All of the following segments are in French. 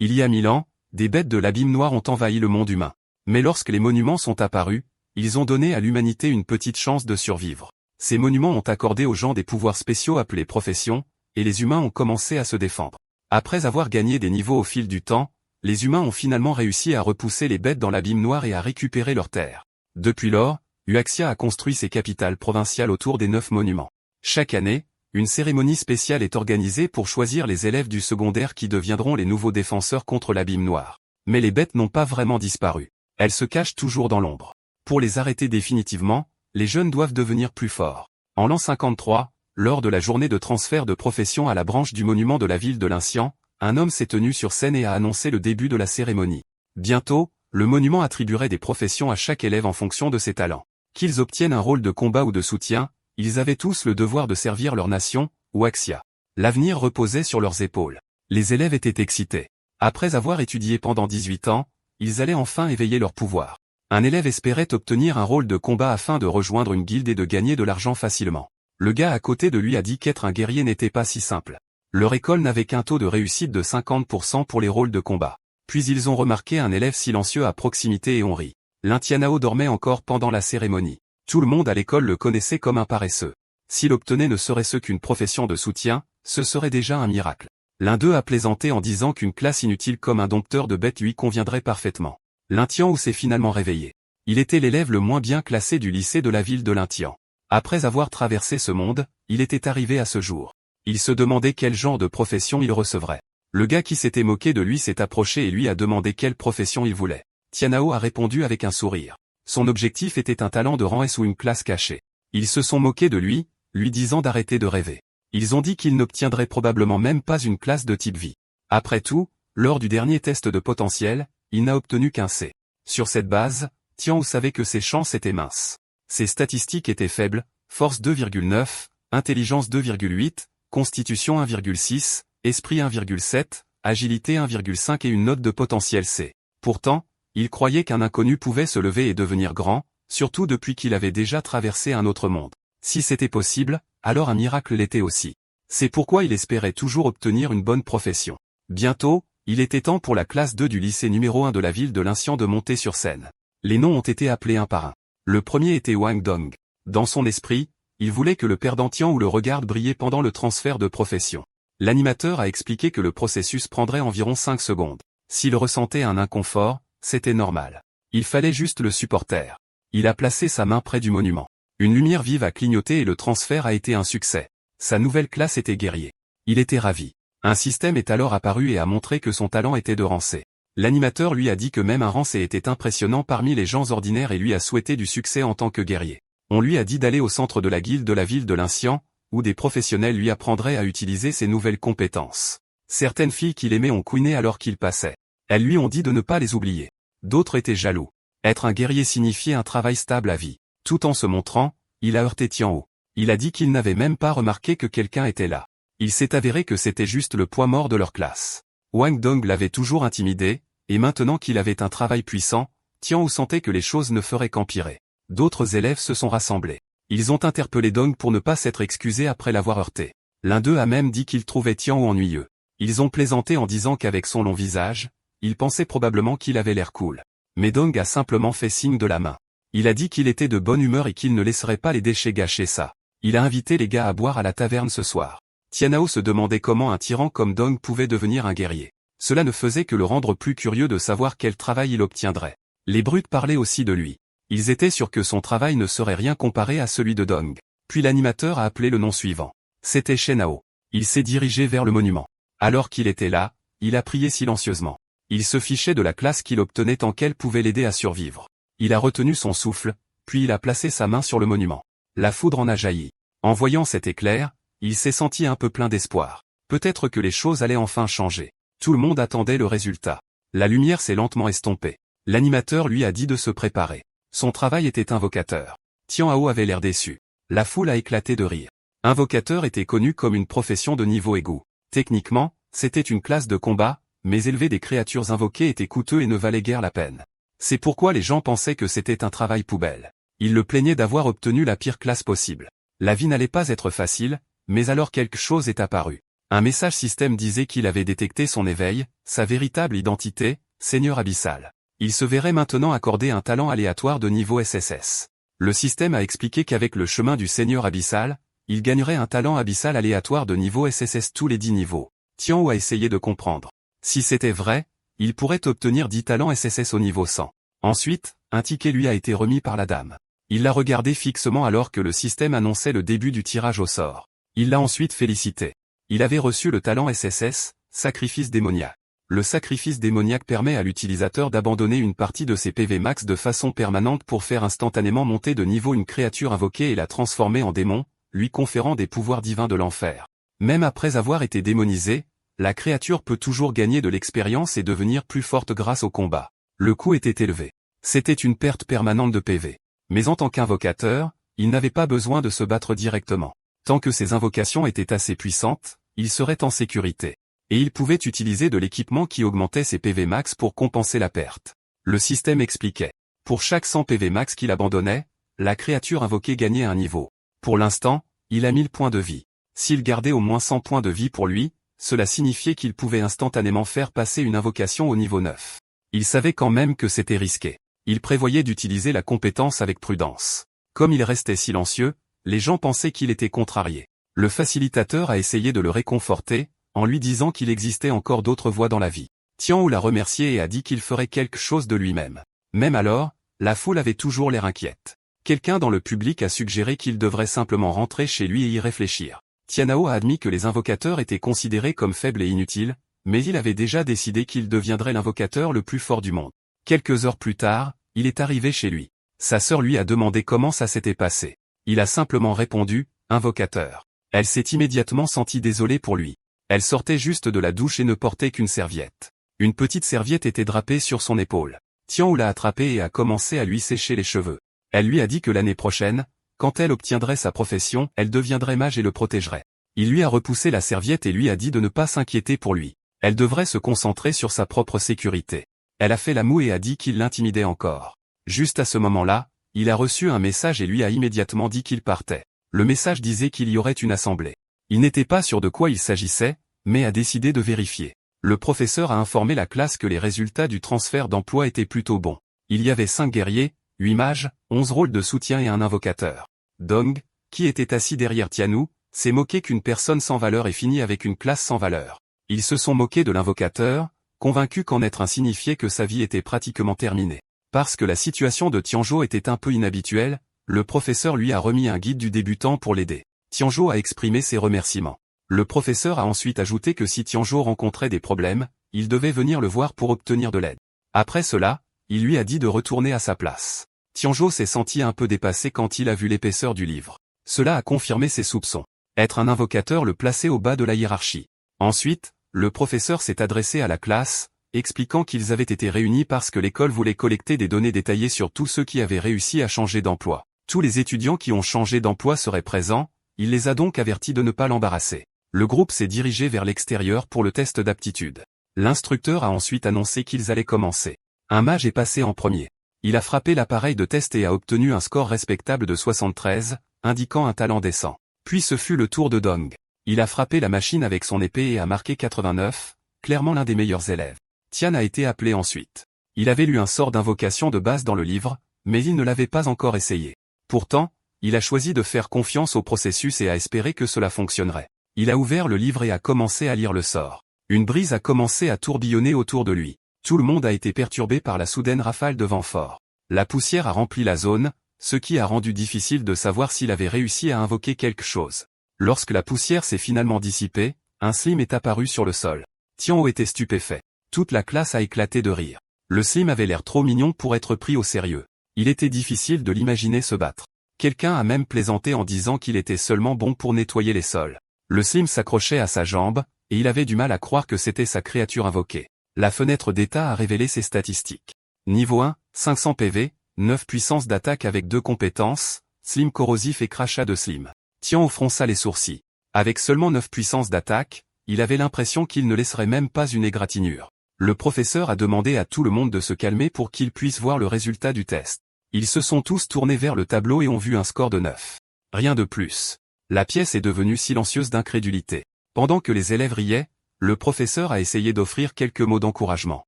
Il y a 1000 ans, des bêtes de l'abîme noir ont envahi le monde humain. Mais lorsque les monuments sont apparus, ils ont donné à l'humanité une petite chance de survivre. Ces monuments ont accordé aux gens des pouvoirs spéciaux appelés professions, et les humains ont commencé à se défendre. Après avoir gagné des niveaux au fil du temps, les humains ont finalement réussi à repousser les bêtes dans l'abîme noir et à récupérer leurs terres. Depuis lors, Huaxia a construit ses capitales provinciales autour des 9 monuments. Chaque année, une cérémonie spéciale est organisée pour choisir les élèves du secondaire qui deviendront les nouveaux défenseurs contre l'abîme noir. Mais les bêtes n'ont pas vraiment disparu. Elles se cachent toujours dans l'ombre. Pour les arrêter définitivement, les jeunes doivent devenir plus forts. En l'an 53, lors de la journée de transfert de profession à la branche du monument de la ville de Lincian, un homme s'est tenu sur scène et a annoncé le début de la cérémonie. Bientôt, le monument attribuerait des professions à chaque élève en fonction de ses talents. Qu'ils obtiennent un rôle de combat ou de soutien, ils avaient tous le devoir de servir leur nation, Huaxia. L'avenir reposait sur leurs épaules. Les élèves étaient excités. Après avoir étudié pendant 18 ans, ils allaient enfin éveiller leur pouvoir. Un élève espérait obtenir un rôle de combat afin de rejoindre une guilde et de gagner de l'argent facilement. Le gars à côté de lui a dit qu'être un guerrier n'était pas si simple. Leur école n'avait qu'un taux de réussite de 50% pour les rôles de combat. Puis ils ont remarqué un élève silencieux à proximité et ont ri. L'Intianao dormait encore pendant la cérémonie. Tout le monde à l'école le connaissait comme un paresseux. S'il obtenait ne serait-ce qu'une profession de soutien, ce serait déjà un miracle. L'un d'eux a plaisanté en disant qu'une classe inutile comme un dompteur de bêtes lui conviendrait parfaitement. L'Intian s'est finalement réveillé. Il était l'élève le moins bien classé du lycée de la ville de l'Intian. Après avoir traversé ce monde, il était arrivé à ce jour. Il se demandait quel genre de profession il recevrait. Le gars qui s'était moqué de lui s'est approché et lui a demandé quelle profession il voulait. Tianao a répondu avec un sourire. Son objectif était un talent de rang S ou une classe cachée. Ils se sont moqués de lui disant d'arrêter de rêver. Ils ont dit qu'il n'obtiendrait probablement même pas une classe de type vie. Après tout, lors du dernier test de potentiel, il n'a obtenu qu'un C. Sur cette base, Tianao savait que ses chances étaient minces. Ses statistiques étaient faibles, force 2,9, intelligence 2,8, constitution 1,6, esprit 1,7, agilité 1,5 et une note de potentiel C. Pourtant, il croyait qu'un inconnu pouvait se lever et devenir grand, surtout depuis qu'il avait déjà traversé un autre monde. Si c'était possible, alors un miracle l'était aussi. C'est pourquoi il espérait toujours obtenir une bonne profession. Bientôt, il était temps pour la classe 2 du lycée numéro 1 de la ville de Lincian de monter sur scène. Les noms ont été appelés un par un. Le premier était Wang Dong. Dans son esprit, il voulait que le perdant Tian ou le regarde briller pendant le transfert de profession. L'animateur a expliqué que le processus prendrait environ 5 secondes. S'il ressentait un inconfort, c'était normal. Il fallait juste le supporter. Il a placé sa main près du monument. Une lumière vive a clignoté et le transfert a été un succès. Sa nouvelle classe était guerrier. Il était ravi. Un système est alors apparu et a montré que son talent était de rang C. L'animateur lui a dit que même un rang C était impressionnant parmi les gens ordinaires et lui a souhaité du succès en tant que guerrier. On lui a dit d'aller au centre de la guilde de la ville de Lincian, où des professionnels lui apprendraient à utiliser ses nouvelles compétences. Certaines filles qu'il aimait ont couiné alors qu'il passait. Elles lui ont dit de ne pas les oublier. D'autres étaient jaloux. Être un guerrier signifiait un travail stable à vie. Tout en se montrant, il a heurté Tianao. Il a dit qu'il n'avait même pas remarqué que quelqu'un était là. Il s'est avéré que c'était juste le poids mort de leur classe. Wang Dong l'avait toujours intimidé, et maintenant qu'il avait un travail puissant, Tianao sentait que les choses ne feraient qu'empirer. D'autres élèves se sont rassemblés. Ils ont interpellé Dong pour ne pas s'être excusé après l'avoir heurté. L'un d'eux a même dit qu'il trouvait Tianao ennuyeux. Ils ont plaisanté en disant qu'avec son long visage, il pensait probablement qu'il avait l'air cool. Mais Dong a simplement fait signe de la main. Il a dit qu'il était de bonne humeur et qu'il ne laisserait pas les déchets gâcher ça. Il a invité les gars à boire à la taverne ce soir. Tianao se demandait comment un tyran comme Dong pouvait devenir un guerrier. Cela ne faisait que le rendre plus curieux de savoir quel travail il obtiendrait. Les brutes parlaient aussi de lui. Ils étaient sûrs que son travail ne serait rien comparé à celui de Dong. Puis l'animateur a appelé le nom suivant. C'était Shenao. Il s'est dirigé vers le monument. Alors qu'il était là, il a prié silencieusement. Il se fichait de la classe qu'il obtenait tant qu'elle pouvait l'aider à survivre. Il a retenu son souffle, puis il a placé sa main sur le monument. La foudre en a jailli. En voyant cet éclair, il s'est senti un peu plein d'espoir. Peut-être que les choses allaient enfin changer. Tout le monde attendait le résultat. La lumière s'est lentement estompée. L'animateur lui a dit de se préparer. Son travail était invocateur. Tianao avait l'air déçu. La foule a éclaté de rire. Invocateur était connu comme une profession de niveau égout. Techniquement, c'était une classe de combat, mais élever des créatures invoquées était coûteux et ne valait guère la peine. C'est pourquoi les gens pensaient que c'était un travail poubelle. Ils le plaignaient d'avoir obtenu la pire classe possible. La vie n'allait pas être facile, mais alors quelque chose est apparu. Un message système disait qu'il avait détecté son éveil, sa véritable identité, Seigneur abyssal. Il se verrait maintenant accorder un talent aléatoire de niveau SSS. Le système a expliqué qu'avec le chemin du Seigneur abyssal, il gagnerait un talent abyssal aléatoire de niveau SSS tous les 10 niveaux. Tian Hou a essayé de comprendre. Si c'était vrai, il pourrait obtenir 10 talents SSS au niveau 100. Ensuite, un ticket lui a été remis par la dame. Il l'a regardé fixement alors que le système annonçait le début du tirage au sort. Il l'a ensuite félicité. Il avait reçu le talent SSS, Sacrifice démoniaque. Le sacrifice démoniaque permet à l'utilisateur d'abandonner une partie de ses PV max de façon permanente pour faire instantanément monter de niveau une créature invoquée et la transformer en démon, lui conférant des pouvoirs divins de l'enfer. Même après avoir été démonisée, la créature peut toujours gagner de l'expérience et devenir plus forte grâce au combat. Le coût était élevé. C'était une perte permanente de PV. Mais en tant qu'invocateur, il n'avait pas besoin de se battre directement. Tant que ses invocations étaient assez puissantes, il serait en sécurité. Et il pouvait utiliser de l'équipement qui augmentait ses PV max pour compenser la perte. Le système expliquait. Pour chaque 100 PV max qu'il abandonnait, la créature invoquée gagnait un niveau. Pour l'instant, il a 1000 points de vie. S'il gardait au moins 100 points de vie pour lui, cela signifiait qu'il pouvait instantanément faire passer une invocation au niveau 9. Il savait quand même que c'était risqué. Il prévoyait d'utiliser la compétence avec prudence. Comme il restait silencieux, les gens pensaient qu'il était contrarié. Le facilitateur a essayé de le réconforter, en lui disant qu'il existait encore d'autres voies dans la vie. Tian Hou l'a remercié et a dit qu'il ferait quelque chose de lui-même. Même alors, la foule avait toujours l'air inquiète. Quelqu'un dans le public a suggéré qu'il devrait simplement rentrer chez lui et y réfléchir. Tianhao a admis que les invocateurs étaient considérés comme faibles et inutiles, mais il avait déjà décidé qu'il deviendrait l'invocateur le plus fort du monde. Quelques heures plus tard, il est arrivé chez lui. Sa sœur lui a demandé comment ça s'était passé. Il a simplement répondu, « Invocateur ». Elle s'est immédiatement sentie désolée pour lui. Elle sortait juste de la douche et ne portait qu'une serviette. Une petite serviette était drapée sur son épaule. Tian Hou l'a attrapée et a commencé à lui sécher les cheveux. Elle lui a dit que l'année prochaine, quand elle obtiendrait sa profession, elle deviendrait mage et le protégerait. Il lui a repoussé la serviette et lui a dit de ne pas s'inquiéter pour lui. Elle devrait se concentrer sur sa propre sécurité. Elle a fait la moue et a dit qu'il l'intimidait encore. Juste à ce moment-là, il a reçu un message et lui a immédiatement dit qu'il partait. Le message disait qu'il y aurait une assemblée. Il n'était pas sûr de quoi il s'agissait, mais a décidé de vérifier. Le professeur a informé la classe que les résultats du transfert d'emploi étaient plutôt bons. Il y avait 5 guerriers, 8 mages, 11 rôles de soutien et un invocateur. Dong, qui était assis derrière Tian Hou, s'est moqué qu'une personne sans valeur ait fini avec une classe sans valeur. Ils se sont moqués de l'invocateur, convaincus qu'en être un signifiait que sa vie était pratiquement terminée. Parce que la situation de Tianzhou était un peu inhabituelle, le professeur lui a remis un guide du débutant pour l'aider. Tianzhou a exprimé ses remerciements. Le professeur a ensuite ajouté que si Tianzhou rencontrait des problèmes, il devait venir le voir pour obtenir de l'aide. Après cela, il lui a dit de retourner à sa place. Tianzhou s'est senti un peu dépassé quand il a vu l'épaisseur du livre. Cela a confirmé ses soupçons. Être un invocateur le plaçait au bas de la hiérarchie. Ensuite, le professeur s'est adressé à la classe, expliquant qu'ils avaient été réunis parce que l'école voulait collecter des données détaillées sur tous ceux qui avaient réussi à changer d'emploi. Tous les étudiants qui ont changé d'emploi seraient présents, il les a donc avertis de ne pas l'embarrasser. Le groupe s'est dirigé vers l'extérieur pour le test d'aptitude. L'instructeur a ensuite annoncé qu'ils allaient commencer. Un mage est passé en premier. Il a frappé l'appareil de test et a obtenu un score respectable de 73, indiquant un talent décent. Puis ce fut le tour de Dong. Il a frappé la machine avec son épée et a marqué 89, clairement l'un des meilleurs élèves. Tian a été appelé ensuite. Il avait lu un sort d'invocation de base dans le livre, mais il ne l'avait pas encore essayé. Pourtant, il a choisi de faire confiance au processus et a espéré que cela fonctionnerait. Il a ouvert le livre et a commencé à lire le sort. Une brise a commencé à tourbillonner autour de lui. Tout le monde a été perturbé par la soudaine rafale de vent fort. La poussière a rempli la zone, ce qui a rendu difficile de savoir s'il avait réussi à invoquer quelque chose. Lorsque la poussière s'est finalement dissipée, un slim est apparu sur le sol. Tian Hou était stupéfait. Toute la classe a éclaté de rire. Le slim avait l'air trop mignon pour être pris au sérieux. Il était difficile de l'imaginer se battre. Quelqu'un a même plaisanté en disant qu'il était seulement bon pour nettoyer les sols. Le slim s'accrochait à sa jambe, et il avait du mal à croire que c'était sa créature invoquée. La fenêtre d'état a révélé ses statistiques. Niveau 1, 500 PV, 9 puissance d'attaque avec 2 compétences, slim corrosif et crachat de slim. Tian Hou fronça les sourcils. Avec seulement 9 puissances d'attaque, il avait l'impression qu'il ne laisserait même pas une égratignure. Le professeur a demandé à tout le monde de se calmer pour qu'ils puissent voir le résultat du test. Ils se sont tous tournés vers le tableau et ont vu un score de 9. Rien de plus. La pièce est devenue silencieuse d'incrédulité. Pendant que les élèves riaient, le professeur a essayé d'offrir quelques mots d'encouragement.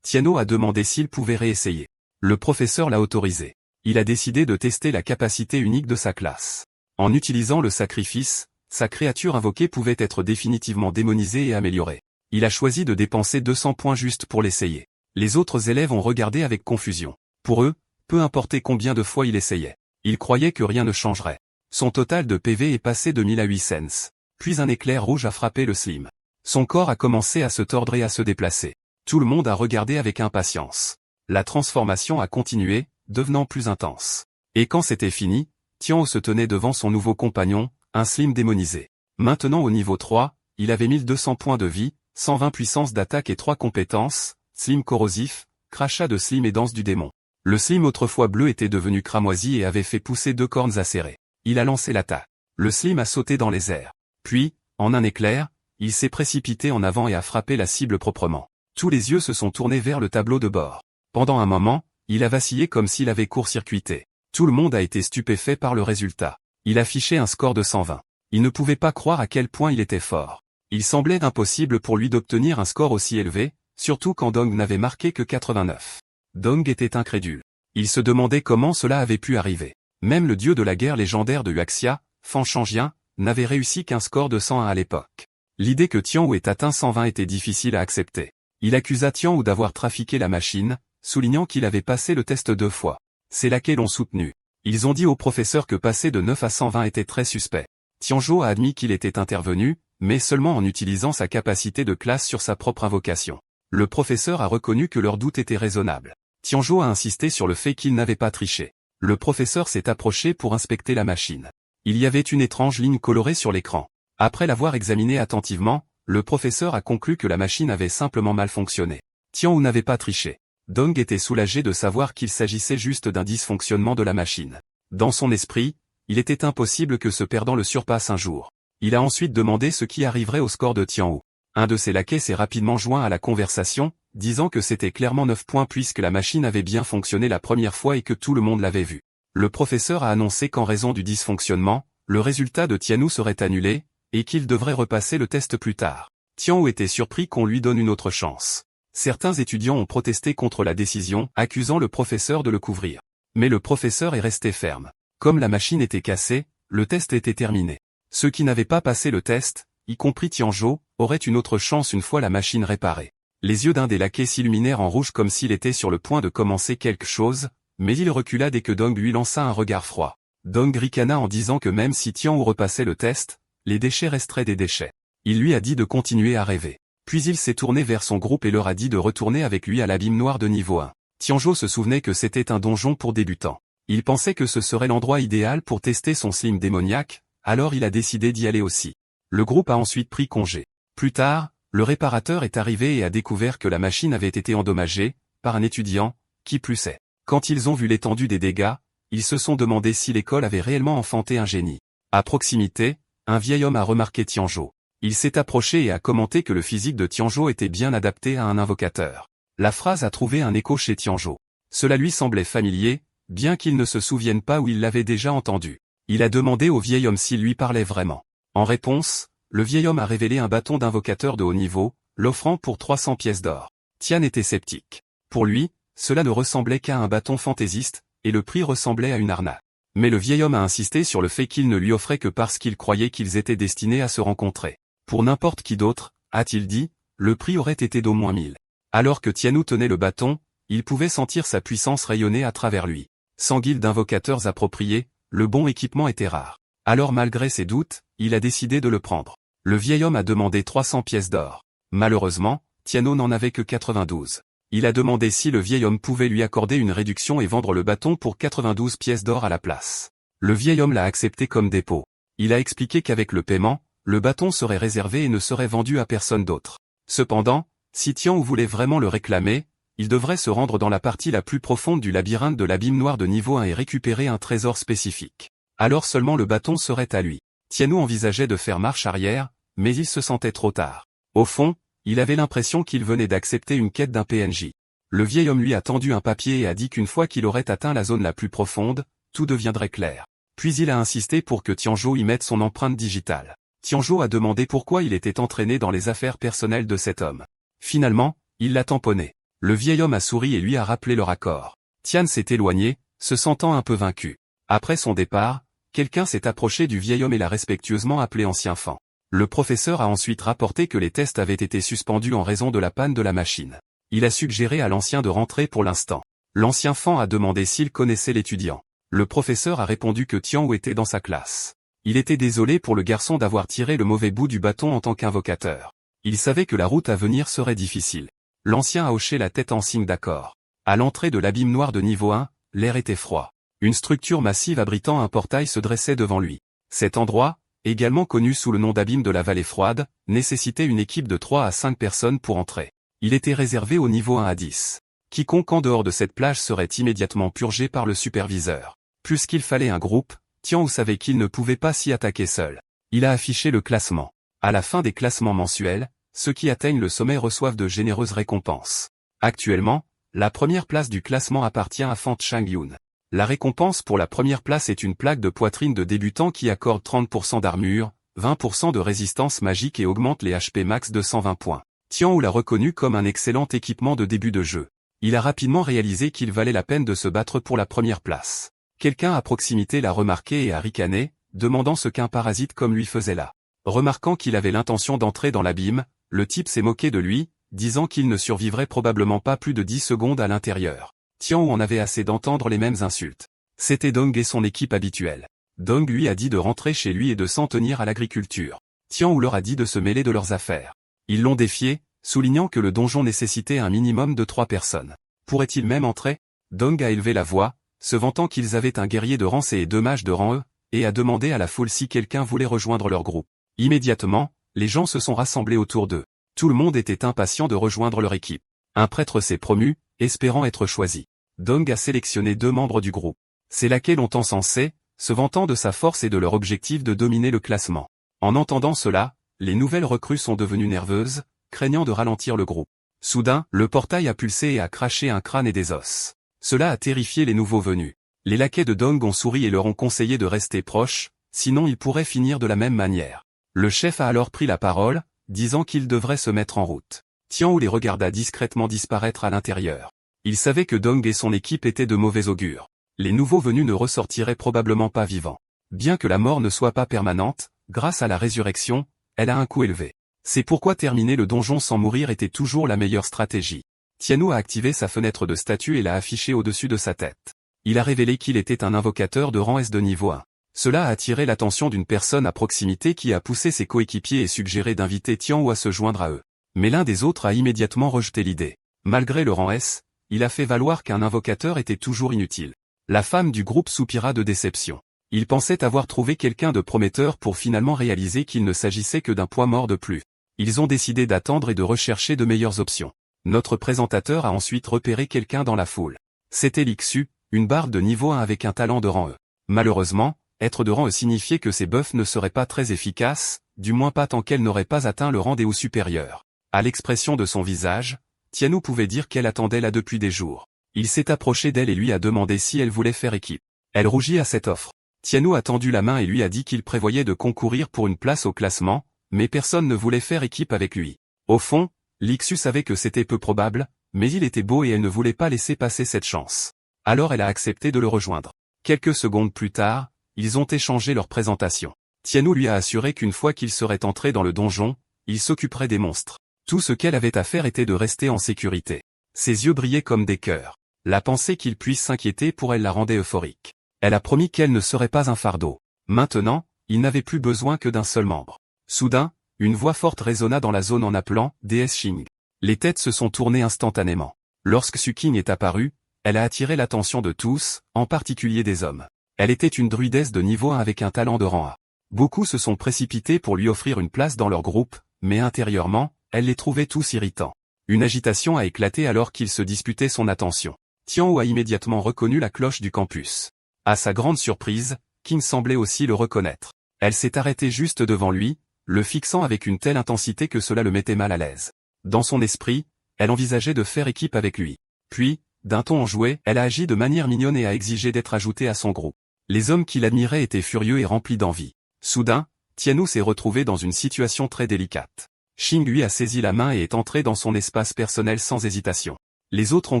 Tiano a demandé s'il pouvait réessayer. Le professeur l'a autorisé. Il a décidé de tester la capacité unique de sa classe. En utilisant le sacrifice, sa créature invoquée pouvait être définitivement démonisée et améliorée. Il a choisi de dépenser 200 points juste pour l'essayer. Les autres élèves ont regardé avec confusion. Pour eux, peu importait combien de fois il essayait. Ils croyaient que rien ne changerait. Son total de PV est passé de 1000 à 8 cents. Puis un éclair rouge a frappé le Slim. Son corps a commencé à se tordre et à se déplacer. Tout le monde a regardé avec impatience. La transformation a continué, devenant plus intense. Et quand c'était fini, Tianhou se tenait devant son nouveau compagnon, un Slim démonisé. Maintenant au niveau 3, il avait 1200 points de vie, 120 puissance d'attaque et 3 compétences, Slim corrosif, crachat de Slim et danse du démon. Le Slim autrefois bleu était devenu cramoisi et avait fait pousser 2 cornes acérées. Il a lancé l'attaque. Le Slim a sauté dans les airs. Puis, en un éclair, il s'est précipité en avant et a frappé la cible proprement. Tous les yeux se sont tournés vers le tableau de bord. Pendant un moment, il a vacillé comme s'il avait court-circuité. Tout le monde a été stupéfait par le résultat. Il affichait un score de 120. Il ne pouvait pas croire à quel point il était fort. Il semblait impossible pour lui d'obtenir un score aussi élevé, surtout quand Dong n'avait marqué que 89. Dong était incrédule. Il se demandait comment cela avait pu arriver. Même le dieu de la guerre légendaire de Huaxia, Fan Shangjian, n'avait réussi qu'un score de 101 à l'époque. L'idée que Tianhou ait atteint 120 était difficile à accepter. Il accusa Tianhou d'avoir trafiqué la machine, soulignant qu'il avait passé le test 2 fois. C'est laquelle ont soutenu. Ils ont dit au professeur que passer de 9 à 120 était très suspect. Tianzhou a admis qu'il était intervenu, mais seulement en utilisant sa capacité de classe sur sa propre invocation. Le professeur a reconnu que leur doute était raisonnable. Tianzhou a insisté sur le fait qu'il n'avait pas triché. Le professeur s'est approché pour inspecter la machine. Il y avait une étrange ligne colorée sur l'écran. Après l'avoir examinée attentivement, le professeur a conclu que la machine avait simplement mal fonctionné. Tianhou n'avait pas triché. Dong était soulagé de savoir qu'il s'agissait juste d'un dysfonctionnement de la machine. Dans son esprit, il était impossible que ce perdant le surpasse un jour. Il a ensuite demandé ce qui arriverait au score de Tianhou. Un de ses laquais s'est rapidement joint à la conversation, disant que c'était clairement 9 points puisque la machine avait bien fonctionné la première fois et que tout le monde l'avait vu. Le professeur a annoncé qu'en raison du dysfonctionnement, le résultat de Tianhou serait annulé, et qu'il devrait repasser le test plus tard. Tianhou était surpris qu'on lui donne une autre chance. Certains étudiants ont protesté contre la décision, accusant le professeur de le couvrir. Mais le professeur est resté ferme. Comme la machine était cassée, le test était terminé. Ceux qui n'avaient pas passé le test, y compris Tianzhou, auraient une autre chance une fois la machine réparée. Les yeux d'un des laquais s'illuminèrent en rouge comme s'il était sur le point de commencer quelque chose, mais il recula dès que Dong lui lança un regard froid. Dong ricana en disant que même si Tianhou repassait le test, les déchets resteraient des déchets. Il lui a dit de continuer à rêver. Puis il s'est tourné vers son groupe et leur a dit de retourner avec lui à l'abîme noir de niveau 1. Tianzhou se souvenait que c'était un donjon pour débutants. Il pensait que ce serait l'endroit idéal pour tester son slim démoniaque, alors il a décidé d'y aller aussi. Le groupe a ensuite pris congé. Plus tard, le réparateur est arrivé et a découvert que la machine avait été endommagée, par un étudiant, qui plus est. Quand ils ont vu l'étendue des dégâts, ils se sont demandé si l'école avait réellement enfanté un génie. À proximité, un vieil homme a remarqué Tianzhou. Il s'est approché et a commenté que le physique de Tianzhou était bien adapté à un invocateur. La phrase a trouvé un écho chez Tianzhou. Cela lui semblait familier, bien qu'il ne se souvienne pas où il l'avait déjà entendu. Il a demandé au vieil homme s'il lui parlait vraiment. En réponse, le vieil homme a révélé un bâton d'invocateur de haut niveau, l'offrant pour 300 pièces d'or. Tian était sceptique. Pour lui, cela ne ressemblait qu'à un bâton fantaisiste, et le prix ressemblait à une arnaque. Mais le vieil homme a insisté sur le fait qu'il ne lui offrait que parce qu'il croyait qu'ils étaient destinés à se rencontrer. Pour n'importe qui d'autre, a-t-il dit, le prix aurait été d'au moins 1000. Alors que Tianhou tenait le bâton, il pouvait sentir sa puissance rayonner à travers lui. Sans guilde d'invocateurs appropriés, le bon équipement était rare. Alors malgré ses doutes, il a décidé de le prendre. Le vieil homme a demandé 300 pièces d'or. Malheureusement, Tianhou n'en avait que 92. Il a demandé si le vieil homme pouvait lui accorder une réduction et vendre le bâton pour 92 pièces d'or à la place. Le vieil homme l'a accepté comme dépôt. Il a expliqué qu'avec le paiement, le bâton serait réservé et ne serait vendu à personne d'autre. Cependant, si Tianhou voulait vraiment le réclamer, il devrait se rendre dans la partie la plus profonde du labyrinthe de l'abîme noir de niveau 1 et récupérer un trésor spécifique. Alors seulement le bâton serait à lui. Tianhou envisageait de faire marche arrière, mais il se sentait trop tard. Au fond, il avait l'impression qu'il venait d'accepter une quête d'un PNJ. Le vieil homme lui a tendu un papier et a dit qu'une fois qu'il aurait atteint la zone la plus profonde, tout deviendrait clair. Puis il a insisté pour que Tianzhou y mette son empreinte digitale. Tianzhou a demandé pourquoi il était entraîné dans les affaires personnelles de cet homme. Finalement, il l'a tamponné. Le vieil homme a souri et lui a rappelé leur accord. Tian s'est éloigné, se sentant un peu vaincu. Après son départ, quelqu'un s'est approché du vieil homme et l'a respectueusement appelé ancien fan. Le professeur a ensuite rapporté que les tests avaient été suspendus en raison de la panne de la machine. Il a suggéré à l'ancien de rentrer pour l'instant. L'ancien fan a demandé s'il connaissait l'étudiant. Le professeur a répondu que Tianwu était dans sa classe. Il était désolé pour le garçon d'avoir tiré le mauvais bout du bâton en tant qu'invocateur. Il savait que la route à venir serait difficile. L'ancien a hoché la tête en signe d'accord. À l'entrée de l'abîme noir de niveau 1, l'air était froid. Une structure massive abritant un portail se dressait devant lui. Cet endroit, également connu sous le nom d'abîme de la vallée froide, nécessitait une équipe de 3 à 5 personnes pour entrer. Il était réservé au niveau 1 à 10. Quiconque en dehors de cette plage serait immédiatement purgé par le superviseur. Puisqu'il fallait un groupe, Tianwu savait qu'il ne pouvait pas s'y attaquer seul. Il a affiché le classement. À la fin des classements mensuels, ceux qui atteignent le sommet reçoivent de généreuses récompenses. Actuellement, la première place du classement appartient à Fan Changyun. La récompense pour la première place est une plaque de poitrine de débutant qui accorde 30% d'armure, 20% de résistance magique et augmente les HP max de 120 points. Tianwu l'a reconnu comme un excellent équipement de début de jeu. Il a rapidement réalisé qu'il valait la peine de se battre pour la première place. Quelqu'un à proximité l'a remarqué et a ricané, demandant ce qu'un parasite comme lui faisait là. Remarquant qu'il avait l'intention d'entrer dans l'abîme, le type s'est moqué de lui, disant qu'il ne survivrait probablement pas plus de 10 secondes à l'intérieur. Tianwu en avait assez d'entendre les mêmes insultes. C'était Dong et son équipe habituelle. Dong lui a dit de rentrer chez lui et de s'en tenir à l'agriculture. Tianwu leur a dit de se mêler de leurs affaires. Ils l'ont défié, soulignant que le donjon nécessitait un minimum de 3 personnes. Pourrait-il même entrer? Dong a élevé la voix, se vantant qu'ils avaient un guerrier de rang C et 2 mages de rang E, et a demandé à la foule si quelqu'un voulait rejoindre leur groupe. Immédiatement, les gens se sont rassemblés autour d'eux. Tout le monde était impatient de rejoindre leur équipe. Un prêtre s'est promu, espérant être choisi. Dong a sélectionné 2 membres du groupe. C'est là qu'ils ont encensé, se vantant de sa force et de leur objectif de dominer le classement. En entendant cela, les nouvelles recrues sont devenues nerveuses, craignant de ralentir le groupe. Soudain, le portail a pulsé et a craché un crâne et des os. Cela a terrifié les nouveaux venus. Les laquais de Dong ont souri et leur ont conseillé de rester proches, sinon ils pourraient finir de la même manière. Le chef a alors pris la parole, disant qu'ils devraient se mettre en route. Tianwu les regarda discrètement disparaître à l'intérieur. Il savait que Dong et son équipe étaient de mauvais augure. Les nouveaux venus ne ressortiraient probablement pas vivants. Bien que la mort ne soit pas permanente, grâce à la résurrection, elle a un coût élevé. C'est pourquoi terminer le donjon sans mourir était toujours la meilleure stratégie. Tianwu a activé sa fenêtre de statut et l'a affichée au-dessus de sa tête. Il a révélé qu'il était un invocateur de rang S de niveau 1. Cela a attiré l'attention d'une personne à proximité qui a poussé ses coéquipiers et suggéré d'inviter Tianwu à se joindre à eux. Mais l'un des autres a immédiatement rejeté l'idée. Malgré le rang S, il a fait valoir qu'un invocateur était toujours inutile. La femme du groupe soupira de déception. Il pensait avoir trouvé quelqu'un de prometteur pour finalement réaliser qu'il ne s'agissait que d'un poids mort de plus. Ils ont décidé d'attendre et de rechercher de meilleures options. Notre présentateur a ensuite repéré quelqu'un dans la foule. C'était Lixu, une barde de niveau 1 avec un talent de rang E. Malheureusement, être de rang E signifiait que ses buffs ne seraient pas très efficaces, du moins pas tant qu'elle n'aurait pas atteint le rang des hauts supérieurs. À l'expression de son visage, Tianwu pouvait dire qu'elle attendait là depuis des jours. Il s'est approché d'elle et lui a demandé si elle voulait faire équipe. Elle rougit à cette offre. Tianwu a tendu la main et lui a dit qu'il prévoyait de concourir pour une place au classement, mais personne ne voulait faire équipe avec lui. Au fond, Lixu savait que c'était peu probable, mais il était beau et elle ne voulait pas laisser passer cette chance. Alors elle a accepté de le rejoindre. Quelques secondes plus tard, ils ont échangé leur présentation. Tianwu lui a assuré qu'une fois qu'il serait entré dans le donjon, il s'occuperait des monstres. Tout ce qu'elle avait à faire était de rester en sécurité. Ses yeux brillaient comme des cœurs. La pensée qu'il puisse s'inquiéter pour elle la rendait euphorique. Elle a promis qu'elle ne serait pas un fardeau. Maintenant, il n'avait plus besoin que d'un seul membre. Soudain, une voix forte résonna dans la zone en appelant « déesse Xing ». Les têtes se sont tournées instantanément. Lorsque Suking est apparue, elle a attiré l'attention de tous, en particulier des hommes. Elle était une druidesse de niveau 1 avec un talent de rang A. Beaucoup se sont précipités pour lui offrir une place dans leur groupe, mais intérieurement, elle les trouvait tous irritants. Une agitation a éclaté alors qu'il se disputait son attention. Tianwu a immédiatement reconnu la cloche du campus. À sa grande surprise, King semblait aussi le reconnaître. Elle s'est arrêtée juste devant lui, le fixant avec une telle intensité que cela le mettait mal à l'aise. Dans son esprit, elle envisageait de faire équipe avec lui. Puis, d'un ton enjoué, elle a agi de manière mignonne et a exigé d'être ajoutée à son groupe. Les hommes qui l'admiraient étaient furieux et remplis d'envie. Soudain, Tianwu s'est retrouvé dans une situation très délicate. Xing lui a saisi la main et est entré dans son espace personnel sans hésitation. Les autres ont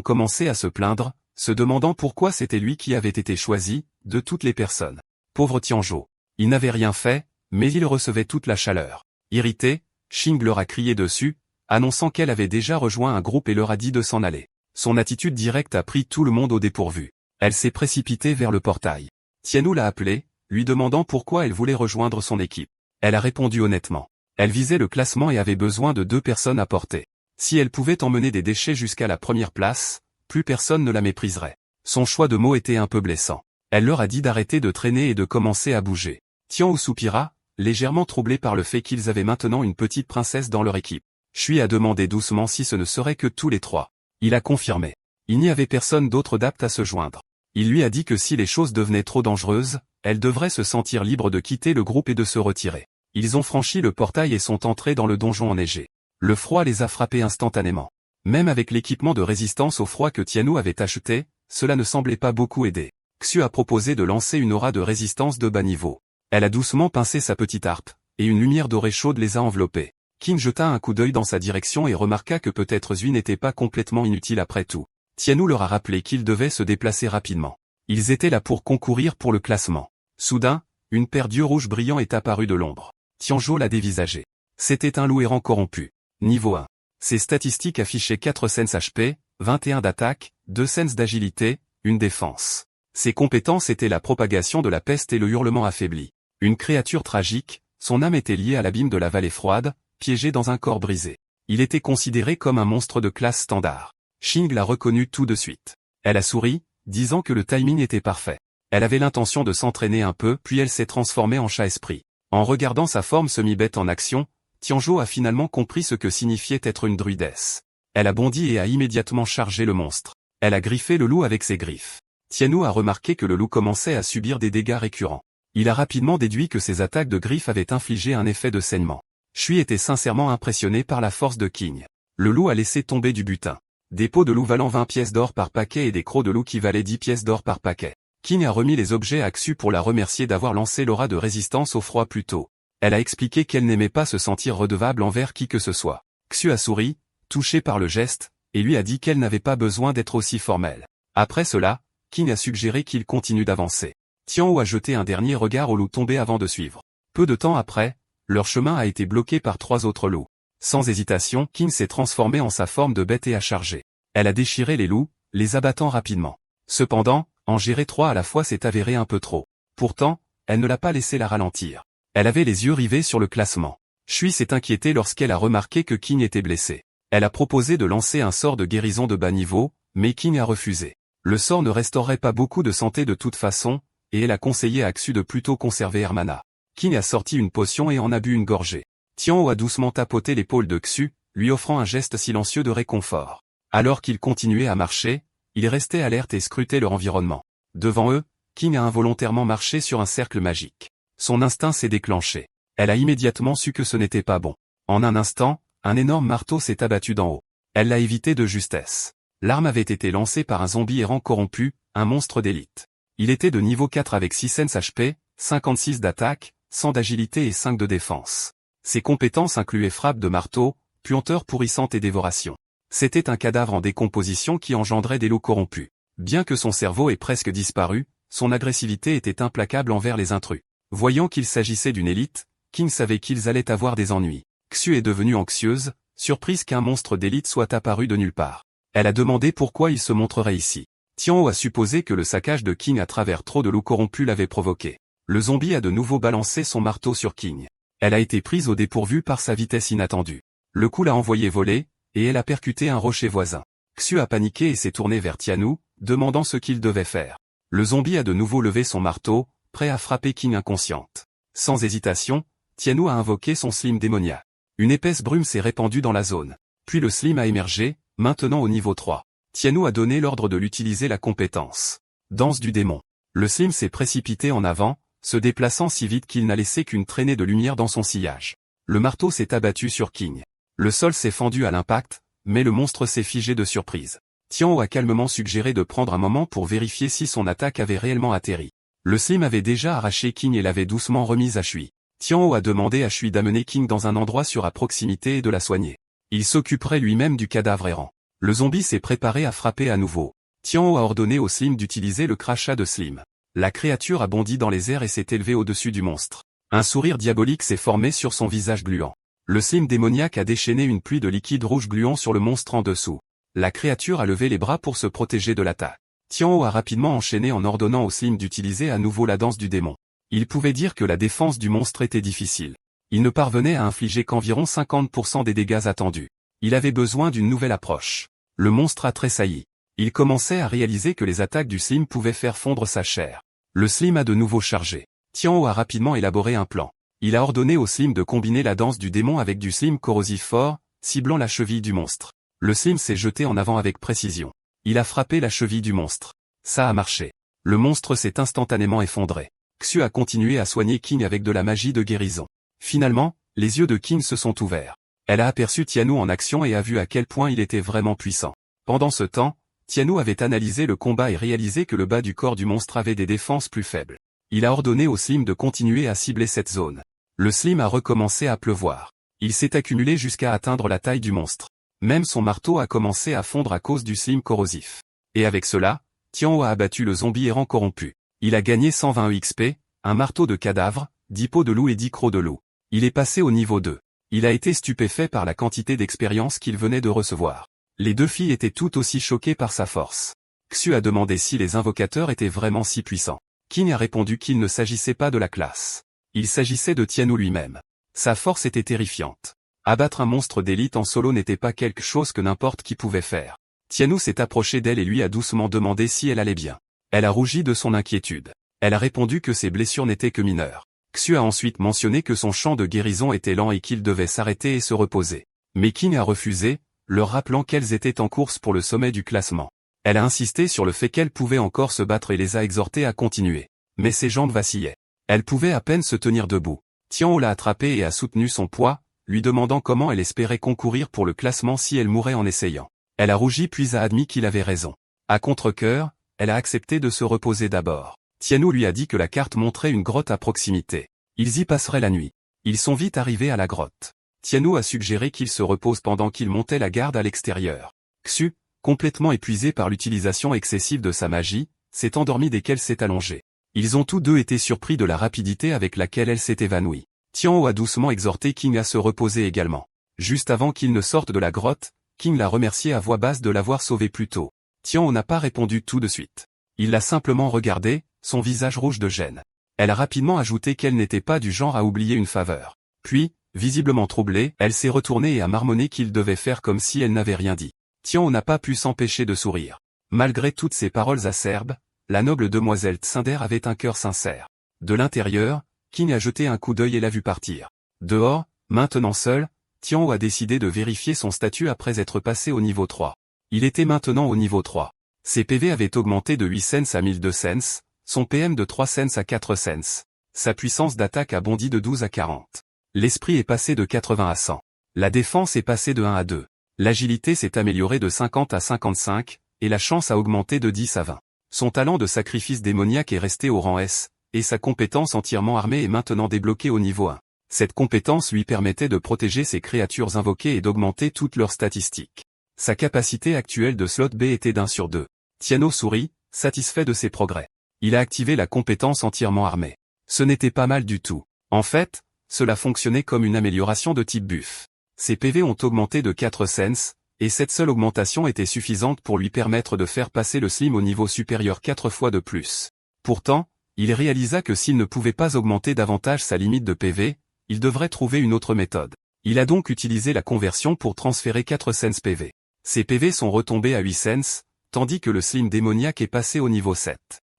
commencé à se plaindre, se demandant pourquoi c'était lui qui avait été choisi, de toutes les personnes. Pauvre Tianzhou. Il n'avait rien fait, mais il recevait toute la chaleur. Irrité, Xing leur a crié dessus, annonçant qu'elle avait déjà rejoint un groupe et leur a dit de s'en aller. Son attitude directe a pris tout le monde au dépourvu. Elle s'est précipitée vers le portail. Tianwu l'a appelée, lui demandant pourquoi elle voulait rejoindre son équipe. Elle a répondu honnêtement. Elle visait le classement et avait besoin de 2 personnes à porter. Si elle pouvait emmener des déchets jusqu'à la première place, plus personne ne la mépriserait. Son choix de mots était un peu blessant. Elle leur a dit d'arrêter de traîner et de commencer à bouger. Tianwu soupira, légèrement troublé par le fait qu'ils avaient maintenant une petite princesse dans leur équipe. Shui a demandé doucement si ce ne serait que tous les 3. Il a confirmé. Il n'y avait personne d'autre d'apte à se joindre. Il lui a dit que si les choses devenaient trop dangereuses, elle devrait se sentir libre de quitter le groupe et de se retirer. Ils ont franchi le portail et sont entrés dans le donjon enneigé. Le froid les a frappés instantanément. Même avec l'équipement de résistance au froid que Tianwu avait acheté, cela ne semblait pas beaucoup aider. Xu a proposé de lancer une aura de résistance de bas niveau. Elle a doucement pincé sa petite harpe, et une lumière dorée chaude les a enveloppés. Qin jeta un coup d'œil dans sa direction et remarqua que peut-être Zui n'était pas complètement inutile après tout. Tianwu leur a rappelé qu'ils devaient se déplacer rapidement. Ils étaient là pour concourir pour le classement. Soudain, une paire d'yeux rouges brillants est apparue de l'ombre. Tianzhou l'a dévisagé. C'était un loup errant corrompu. Niveau 1. Ses statistiques affichaient 4 sens HP, 21 d'attaque, 2 sens d'agilité, 1 défense. Ses compétences étaient la propagation de la peste et le hurlement affaibli. Une créature tragique, son âme était liée à l'abîme de la vallée froide, piégé dans un corps brisé. Il était considéré comme un monstre de classe standard. Xing l'a reconnu tout de suite. Elle a souri, disant que le timing était parfait. Elle avait l'intention de s'entraîner un peu, puis elle s'est transformée en chat-esprit. En regardant sa forme semi-bête en action, Tianzhou a finalement compris ce que signifiait être une druidesse. Elle a bondi et a immédiatement chargé le monstre. Elle a griffé le loup avec ses griffes. Tianwu a remarqué que le loup commençait à subir des dégâts récurrents. Il a rapidement déduit que ses attaques de griffes avaient infligé un effet de saignement. Shui était sincèrement impressionné par la force de Qing. Le loup a laissé tomber du butin. Des peaux de loup valant 20 pièces d'or par paquet et des crocs de loup qui valaient 10 pièces d'or par paquet. Qing a remis les objets à Xu pour la remercier d'avoir lancé l'aura de résistance au froid plus tôt. Elle a expliqué qu'elle n'aimait pas se sentir redevable envers qui que ce soit. Xu a souri, touché par le geste, et lui a dit qu'elle n'avait pas besoin d'être aussi formelle. Après cela, Qing a suggéré qu'il continue d'avancer. Tianwu a jeté un dernier regard au loup tombé avant de suivre. Peu de temps après, leur chemin a été bloqué par 3 autres loups. Sans hésitation, Qing s'est transformé en sa forme de bête et a chargé. Elle a déchiré les loups, les abattant rapidement. Cependant, en gérer 3 à la fois s'est avéré un peu trop. Pourtant, elle ne l'a pas laissé la ralentir. Elle avait les yeux rivés sur le classement. Shui s'est inquiétée lorsqu'elle a remarqué que Qing était blessé. Elle a proposé de lancer un sort de guérison de bas niveau, mais Qing a refusé. Le sort ne restaurerait pas beaucoup de santé de toute façon, et elle a conseillé à Xu de plutôt conserver Hermana. Qing a sorti une potion et en a bu une gorgée. Tianwu a doucement tapoté l'épaule de Xu, lui offrant un geste silencieux de réconfort. Alors qu'ils continuaient à marcher, ils restaient alertes et scrutaient leur environnement. Devant eux, Qing a involontairement marché sur un cercle magique. Son instinct s'est déclenché. Elle a immédiatement su que ce n'était pas bon. En un instant, un énorme marteau s'est abattu d'en haut. Elle l'a évité de justesse. L'arme avait été lancée par un zombie errant corrompu, un monstre d'élite. Il était de niveau 4 avec 6 sens HP, 56 d'attaque, 100 d'agilité et 5 de défense. Ses compétences incluaient frappe de marteau, puanteur pourrissante et dévoration. C'était un cadavre en décomposition qui engendrait des loups corrompus. Bien que son cerveau ait presque disparu, son agressivité était implacable envers les intrus. Voyant qu'il s'agissait d'une élite, Qing savait qu'ils allaient avoir des ennuis. Xu est devenue anxieuse, surprise qu'un monstre d'élite soit apparu de nulle part. Elle a demandé pourquoi il se montrerait ici. Tianwu a supposé que le saccage de Qing à travers trop de loups corrompus l'avait provoqué. Le zombie a de nouveau balancé son marteau sur Qing. Elle a été prise au dépourvu par sa vitesse inattendue. Le coup l'a envoyé voler, et elle a percuté un rocher voisin. Xu a paniqué et s'est tourné vers Tianwu, demandant ce qu'il devait faire. Le zombie a de nouveau levé son marteau, prêt à frapper Qing inconsciente. Sans hésitation, Tianwu a invoqué son slim démoniaque. Une épaisse brume s'est répandue dans la zone. Puis le slim a émergé, maintenant au niveau 3. Tianwu a donné l'ordre de l'utiliser la compétence. Danse du démon. Le slim s'est précipité en avant, se déplaçant si vite qu'il n'a laissé qu'une traînée de lumière dans son sillage. Le marteau s'est abattu sur Qing. Le sol s'est fendu à l'impact, mais le monstre s'est figé de surprise. Tianwu a calmement suggéré de prendre un moment pour vérifier si son attaque avait réellement atterri. Le slim avait déjà arraché Qing et l'avait doucement remise à Shui. Tianhao a demandé à Shui d'amener King dans un endroit sûr à proximité et de la soigner. Il s'occuperait lui-même du cadavre errant. Le zombie s'est préparé à frapper à nouveau. Tianhao a ordonné au Slim d'utiliser le crachat de Slim. La créature a bondi dans les airs et s'est élevée au-dessus du monstre. Un sourire diabolique s'est formé sur son visage gluant. Le Slim démoniaque a déchaîné une pluie de liquide rouge gluant sur le monstre en dessous. La créature a levé les bras pour se protéger de l'attaque. Tianhao a rapidement enchaîné en ordonnant au Slim d'utiliser à nouveau la danse du démon. Il pouvait dire que la défense du monstre était difficile. Il ne parvenait à infliger qu'environ 50% des dégâts attendus. Il avait besoin d'une nouvelle approche. Le monstre a tressailli. Il commençait à réaliser que les attaques du Slim pouvaient faire fondre sa chair. Le Slim a de nouveau chargé. Tianhao a rapidement élaboré un plan. Il a ordonné au Slim de combiner la danse du démon avec du Slim corrosif fort, ciblant la cheville du monstre. Le Slim s'est jeté en avant avec précision. Il a frappé la cheville du monstre. Ça a marché. Le monstre s'est instantanément effondré. Xu a continué à soigner King avec de la magie de guérison. Finalement, les yeux de King se sont ouverts. Elle a aperçu Tianhao en action et a vu à quel point il était vraiment puissant. Pendant ce temps, Tianhao avait analysé le combat et réalisé que le bas du corps du monstre avait des défenses plus faibles. Il a ordonné au Slim de continuer à cibler cette zone. Le Slim a recommencé à pleuvoir. Il s'est accumulé jusqu'à atteindre la taille du monstre. Même son marteau a commencé à fondre à cause du Slim corrosif. Et avec cela, Tianhao a abattu le zombie errant corrompu. Il a gagné 120 EXP, un marteau de cadavre, 10 peaux de loup et 10 crocs de loup. Il est passé au niveau 2. Il a été stupéfait par la quantité d'expérience qu'il venait de recevoir. Les deux filles étaient tout aussi choquées par sa force. Xu a demandé si les invocateurs étaient vraiment si puissants. King a répondu qu'il ne s'agissait pas de la classe. Il s'agissait de Tianhao lui-même. Sa force était terrifiante. Abattre un monstre d'élite en solo n'était pas quelque chose que n'importe qui pouvait faire. Tianhao s'est approché d'elle et lui a doucement demandé si elle allait bien. Elle a rougi de son inquiétude. Elle a répondu que ses blessures n'étaient que mineures. Xu a ensuite mentionné que son champ de guérison était lent et qu'il devait s'arrêter et se reposer. Mais King a refusé, leur rappelant qu'elles étaient en course pour le sommet du classement. Elle a insisté sur le fait qu'elle pouvait encore se battre et les a exhortés à continuer. Mais ses jambes vacillaient. Elle pouvait à peine se tenir debout. Tianhao l'a attrapée et a soutenu son poids, lui demandant comment elle espérait concourir pour le classement si elle mourait en essayant. Elle a rougi puis a admis qu'il avait raison. À contre-cœur, elle a accepté de se reposer d'abord. Tianhao lui a dit que la carte montrait une grotte à proximité. Ils y passeraient la nuit. Ils sont vite arrivés à la grotte. Tianhao a suggéré qu'il se repose pendant qu'il montait la garde à l'extérieur. Xu, complètement épuisé par l'utilisation excessive de sa magie, s'est endormi dès qu'elle s'est allongée. Ils ont tous deux été surpris de la rapidité avec laquelle elle s'est évanouie. Tianhao a doucement exhorté King à se reposer également. Juste avant qu'il ne sorte de la grotte, King l'a remercié à voix basse de l'avoir sauvé plus tôt. Tianhao n'a pas répondu tout de suite. Il l'a simplement regardé, son visage rouge de gêne. Elle a rapidement ajouté qu'elle n'était pas du genre à oublier une faveur. Puis, visiblement troublée, elle s'est retournée et a marmonné qu'il devait faire comme si elle n'avait rien dit. Tianhao n'a pas pu s'empêcher de sourire. Malgré toutes ces paroles acerbes, la noble demoiselle Tsinder avait un cœur sincère. De l'intérieur, King a jeté un coup d'œil et l'a vu partir. Dehors, maintenant seul, Tianhao a décidé de vérifier son statut après être passé au niveau 3. Il était maintenant au niveau 3. Ses PV avaient augmenté de 8 cents à 1002 cents, son PM de 3 cents à 4 cents. Sa puissance d'attaque a bondi de 12 à 40. L'esprit est passé de 80 à 100. La défense est passée de 1 à 2. L'agilité s'est améliorée de 50 à 55, et la chance a augmenté de 10 à 20. Son talent de sacrifice démoniaque est resté au rang S, et sa compétence entièrement armée est maintenant débloquée au niveau 1. Cette compétence lui permettait de protéger ses créatures invoquées et d'augmenter toutes leurs statistiques. Sa capacité actuelle de slot B était d'1 sur 2. Tianhao sourit, satisfait de ses progrès. Il a activé la compétence entièrement armée. Ce n'était pas mal du tout. En fait, cela fonctionnait comme une amélioration de type buff. Ses PV ont augmenté de 4 cents, et cette seule augmentation était suffisante pour lui permettre de faire passer le Slim au niveau supérieur 4 fois de plus. Pourtant, il réalisa que s'il ne pouvait pas augmenter davantage sa limite de PV, il devrait trouver une autre méthode. Il a donc utilisé la conversion pour transférer 4 cents PV. Ses PV sont retombés à 8 cents, tandis que le Slim démoniaque est passé au niveau 7.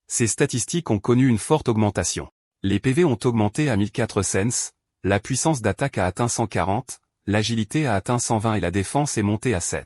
Ses statistiques ont connu une forte augmentation. Les PV ont augmenté à 1004 cents, la puissance d'attaque a atteint 140, l'agilité a atteint 120 et la défense est montée à 7.